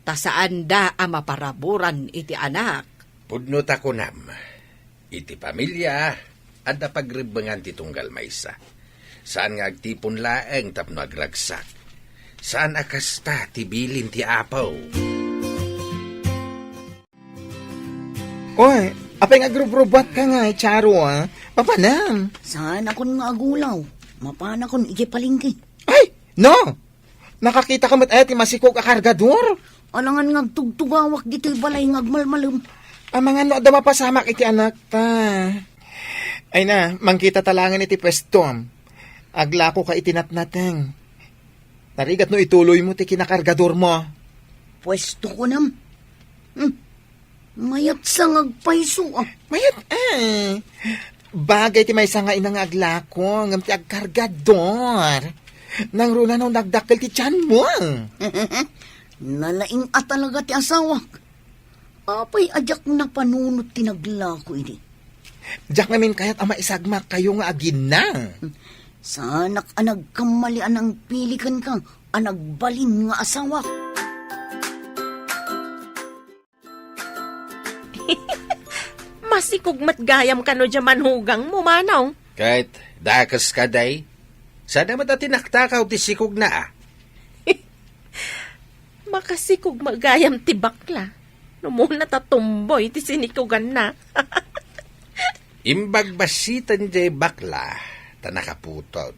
ta saan da a maparaburan iti anak. Pudno ta kunam, iti pamilya, adda pagribengan ti tunggal maysa. Saan nga agtipon laeng tapno agragsak. Saan akasta ti bilin ti apaw. Oy, apay nga grubrubat ka nga, Charo, ah. Papanam. Saan akon nga agulaw? Mapana kon ije palingki. Ay, no! Nakakita ka mat ti masikog a kargador. Alangan nga tugtugawak dito'y balay nga agmalmalum. Ang mga no, da mapasamak iti anak ta. Ay na, mangkita talangan iti pwesto. Aglako ka itinatnateng. Narigat no ituloy mo ti kinakargador mo. Pwesto ko nam. Mayat sa ngagpaiso ah. Mayat bagay ti may nga inang aglako ngam ti agkargador. Nang runa no nagdakkel ti tiyan mo. Nalaing at talaga ti asawak. Apay ajak na panunot tinaglako ini. Diyak namin kayat ama isagmak kayo nga agin na. Sanak anag kamalian ang pilikan ka, anag balin nga asawak. Masikog matgayam ka no dyaman hugang mo, manong. Kahit dakas ka day, sana mo tinaktakaw ti sikog na ah. Makasikog magayam ti bakla. No muna tatumboy ti sinikugan na. Imbag basitan jay bakla, tanakaputot.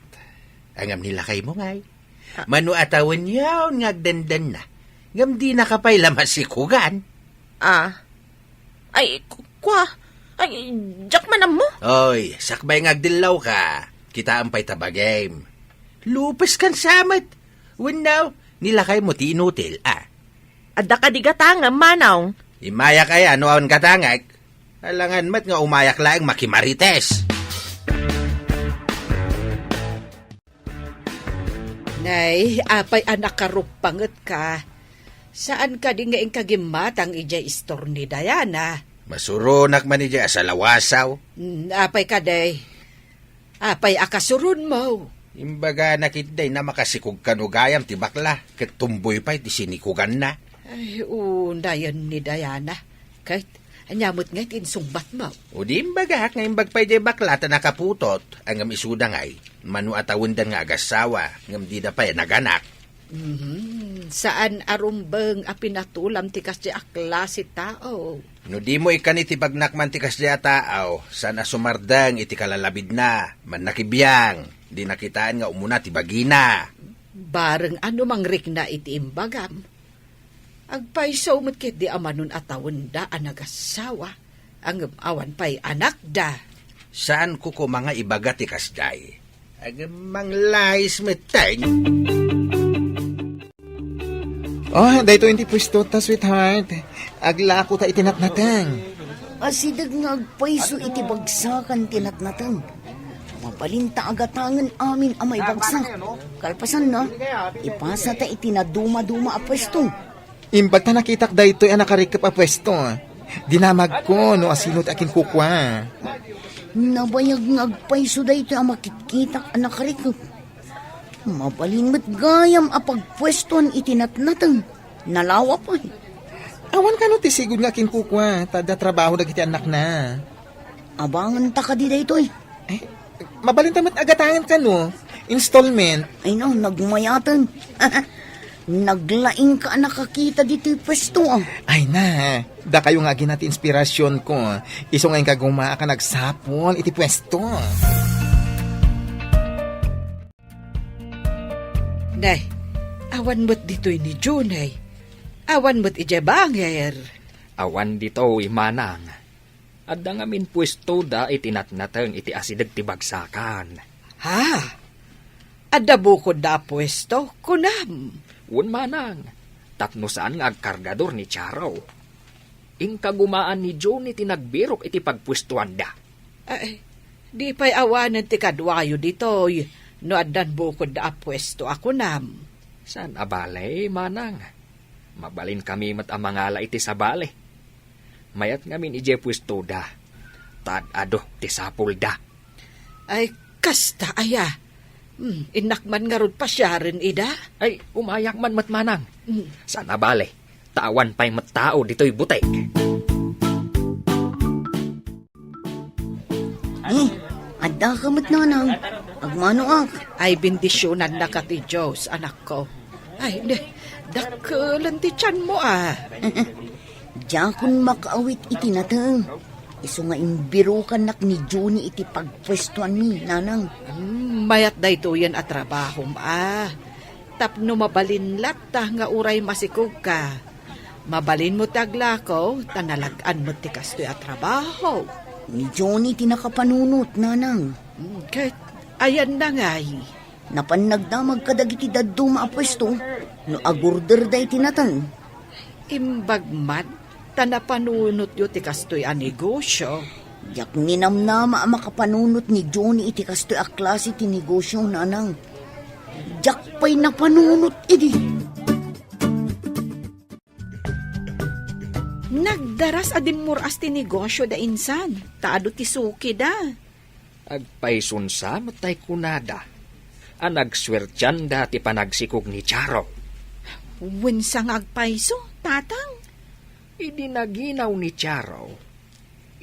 Angam nila kay mo ngay. Manu atawan yaw ngagdandan na. Ngam di nakapay lamasikugan. Ay, kwa. Ay, jak manam mo. Oy, sakbay ngagdilaw ka. Kita ang pay tabagame. Lupes kan samat. Winaw, nilakay mo ti inutil, ah. Adda ka di gatanga, manong. Imayak ay ano awan katangag. Alangan mat nga umayak laeng makimarites. Nay, apay anak karupanget ka. Saan ka di nga kagimatang ija istor ni Diana? Masurunak man ija sa lawasaw. Apay ka day. Apay akasurun mo. Imbaga nakitday na makasikog kanugayam ti bakla. Ket tumboy pa'y ti sinikugan na. Ay, unayan ni Diana. Kahit anyamot nga tinsungbat mo. O di imbaga nga imbag pa'y di bakla ta nakaputot. Ang isuda ngay. Manu atawundan nga agasawa. Ngam di na pa'y naganak. Saan arumbeng apinatulam ti kasya akla si tao? No di mo ikan iti bagnakman ti kasya tao. Sana sumardang iti kalalabid na. Man nakibiyang. Di nakitaan nga umuna ti bagina. Bareng ano mangrik na iti imbagam. Agpaiso mo't di amanon atawon da anagasawa. Ang awan pa'y anak da. Saan ko mga ibaga ti kasday? Ang manglais meteng. Oh, dahito hindi pwesto ta, sweetheart. Aglako ta itinatnateng. Asidag nga agpaiso iti bagsakan tinatnatang. Mapalinta agatangan amin amay bagsak. Kalpasan na, ipasa ta itinaduma-duma a pwesto. Imbag ta nakitak dahito ay nakarikap a pwesto. Dinamag ko no asinot akin kukwa. Nabayag nga agpaiso dahito ang makikitak anak karikap. Mapalimot gayam a pagpweston itinatnatang. Nalawa pa eh. Awan ka no tisigod nga akin kukwa. Tada trabaho dagiti anak na. Abangan ta ka di dahito eh. Mabalintamat agatangan ka no. Installment. Ay no, nagmayatan. Naglaing ka nakakita dito yung pwesto ah. Ay na, da kayo nga ginati inspirasyon ko. Iso ngayon kaguma ka nagsapol iti pwesto. Nay, awan mo't dito'y ni Junay. Awan mo't ija banger. Awan dito imanang. Adda ngamin pwesto da itinatnateng iti asidag ti bagsakan. Ha? Adda bukod da pwesto? Kunam. Un manang. Tapno saan nga agkargador ni Charo. Ing kagumaan ni Johnny tinagbirok iti pagpwestuan da. Ay, di pa'y awanan ti kadwayo ditoy. No adan bukod da apwesto ako nam. San abalay, manang? Mabalin kami mat amangala iti sabale. Mayat ngamin ije pwesto da. Tad ado ti sapul da. Ay, kasta aya. Inakman nga rod pa siya rin, ida. Ay, umayak man mat manang. Mm. San abale? Tawan pa'y mattao dito'y butek. Adda ka mat nanang. Agmano ak. Ay, bindisyonan na ka ti Diyos, anak ko. Ay, dakkelan ti tiyan mo Diyakon makaawit iti natang. Iso nga imbirukan nak ni Juni iti pagpwestuan mi, nanang. Mayat da ito yan at trabaho Tapno mabalinlat ta nga uray masikog ka. Mabalin mo taglako, tanalagan mo ti kastoy at trabaho. Ni Johnny tinakapanunot, nanang. Kahit ayan na ngay. Napanagdamag kadagiti daddo maapwesto, no agurder day tinatang. Imbagman, tanapanunot yo ti kastoy a negosyo. Yak ninamnama ang makapanunot ni Johnny iti kastoy a klase ti negosyo, nanang. Jak pa'y napanunot idi. Nagdaras adin muras ti negosyo da insan. Taado ti suki da. Agpaisunsa matay kunada. Anagswertyan da ti panagsikog ni Charo. Winsang agpaiso, tatang. Idinaginaw ni Charo.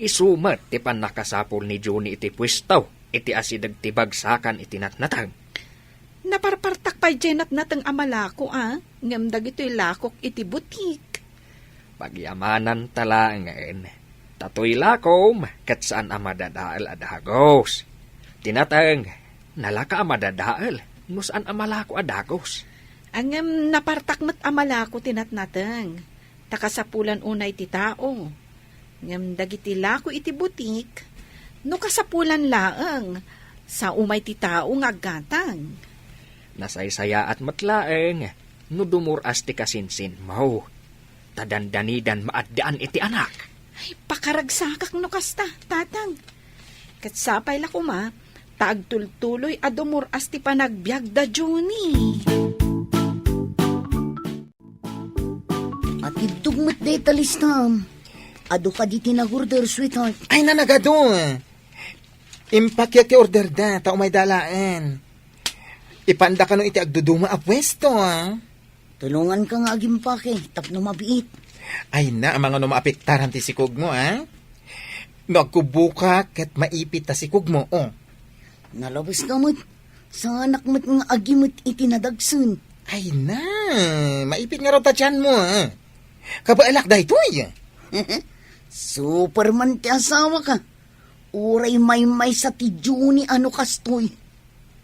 Isumat ti panakasapol ni Johnny iti pwistaw. Iti asidag ti bagsakan iti natnatang. Naparpartak pa jenat natang amalako ngamdag ito'y lakok iti butik. Pagyamanan talangan. Tatoy lakom kat saan amadadaal adagos. Tinatang nalaka amadadaal no saan amalako adagos. Ang napartak mat amalako tinatnatang. Takasapulan unay ti tao. Ngam dagiti lako iti butik. No kasapulan laang sa umay ti tao ngaggatang. Nasaysaya at matlaeng no dumuras ti kasinsin mo. Tadandanidan maaddaan iti anak. Ay, pakaragsakak no kasta, tatang. Katsapay la kuma, taagtultuloy adumur asti panagbiag da Juni. At itugmat day talistam. Ado ka di tinagurder, sweetheart. Ay, nanagado. Impakyak ti order da, tao may dalaan. Ipanda ka no iti agduduma a pwesto, Tulungan ka nga agimpake, tapno mabiit. Ay na, ang mga maapektaran ti sikog mo, No agkubuka ket maipit ta sikog mo, Nalabas ka mo't. Sa anak mo't nga agimot itinadagsun. Ay na, maipit nga raw ta tiyan mo, Kabaalak da ito, Superman ti asawa ka. Uray may sa ti Juni ano kastoy.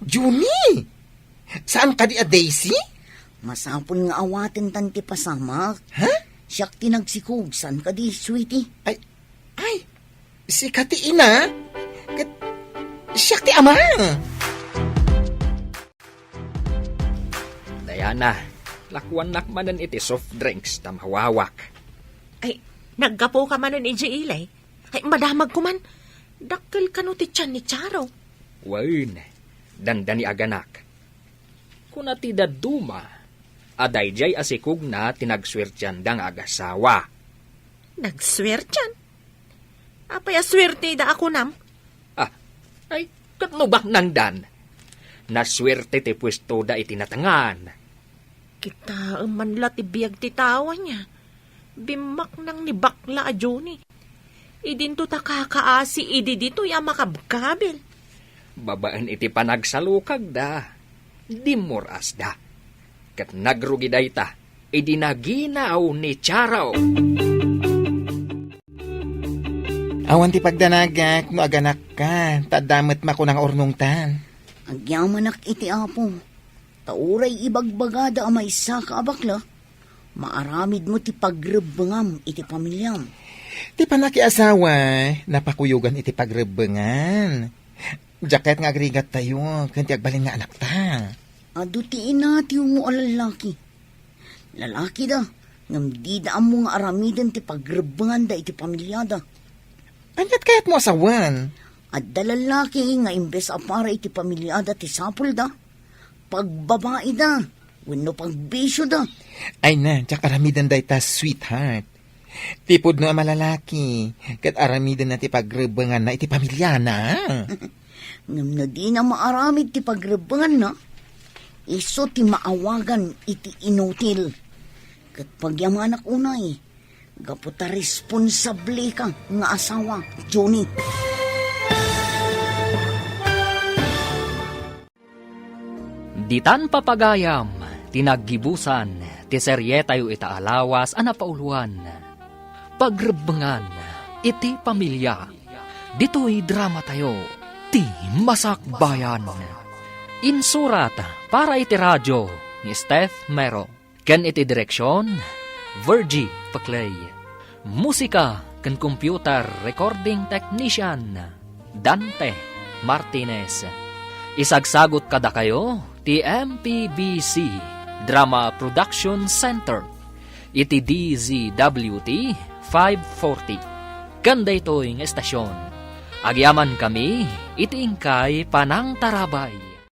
Juni! Saan ka di a Daisy? Masapon nga awaten tan ti pasamak. Ha? Siyak tinagsikog, san ka di, sweetie? Ay, si Kati ina. Siyak ti ama. Dayana, lakwan nakmanan iti soft drinks tamhawawak. Ay, naggapo ka man nun, Ilay. Ay, madamag ko man. Dakkel ka no ti tiyan ni Charo. Wain, dandani aganak. Kuna ti daduma, adayjay asikog na tinagswertyan dang agasawa. Nagswertyan. Apay aswerte da ako nam. Ay, katnubak nang dan. Naswerte ti pwesto da itinatangan. Kita manla ti biyag ti tawa niya. Bimak nang ni bakla a Johnny. Idinto ta kakaasi idi dito ya makabkabil. Babaan iti panagsalukag da. Dimuras da. Kat nagrugi da ita, idinaginaw ni Charo. Awan ti pagdanagak, no aganak ka, tadamat mako ng ornong tan. Agyamanak iti apo. Tauray ibagbagada amay sa kaabakla. Maaramid mo ti pagrebengam iti pamilyam. Ti panakiasawa, napakuyugan iti pagrebengan. Jaket nga agrigat tayo, kanti agbalin nga anak ta. Ado ti ina ti mo alalaki. Lalaki da, ngam di da mo nga aramidan ti pagrebangan da iti pamilyada. Anyat kayat mo asawan? At da lalaki nga imbes apara iti pamilyada ti sapul da, pagbabae da, wenno pagbisyo da. Ay na, tsak aramidan da ita sweetheart. Tipod no ang malalaki, kat aramidan na ti pagrebangan na iti pamilya na. Ngam na di na maaramid ti pagrebangan na, iso ti maawagan iti inutil. Kat pagyamanak unay, gaputa responsable ka nga asawa, Johnny. Ditan papagayam, tinaggibusan, ti serye tayo itaalawas ana pauluan. Pagrebangan, iti pamilya. Dito'y drama tayo, ti Masakbayan. Insurat para iti radyo ni Steph Mero. Ken iti direksyon, Virgie Paclay. Musika ken computer recording technician, Dante Martinez. Isagsagot kada kayo, ti MPBC Drama Production Center. Iti DZWT 540. Kanda ito'y estasyon. Agyaman kami, iti ingkay Panang Tarabay.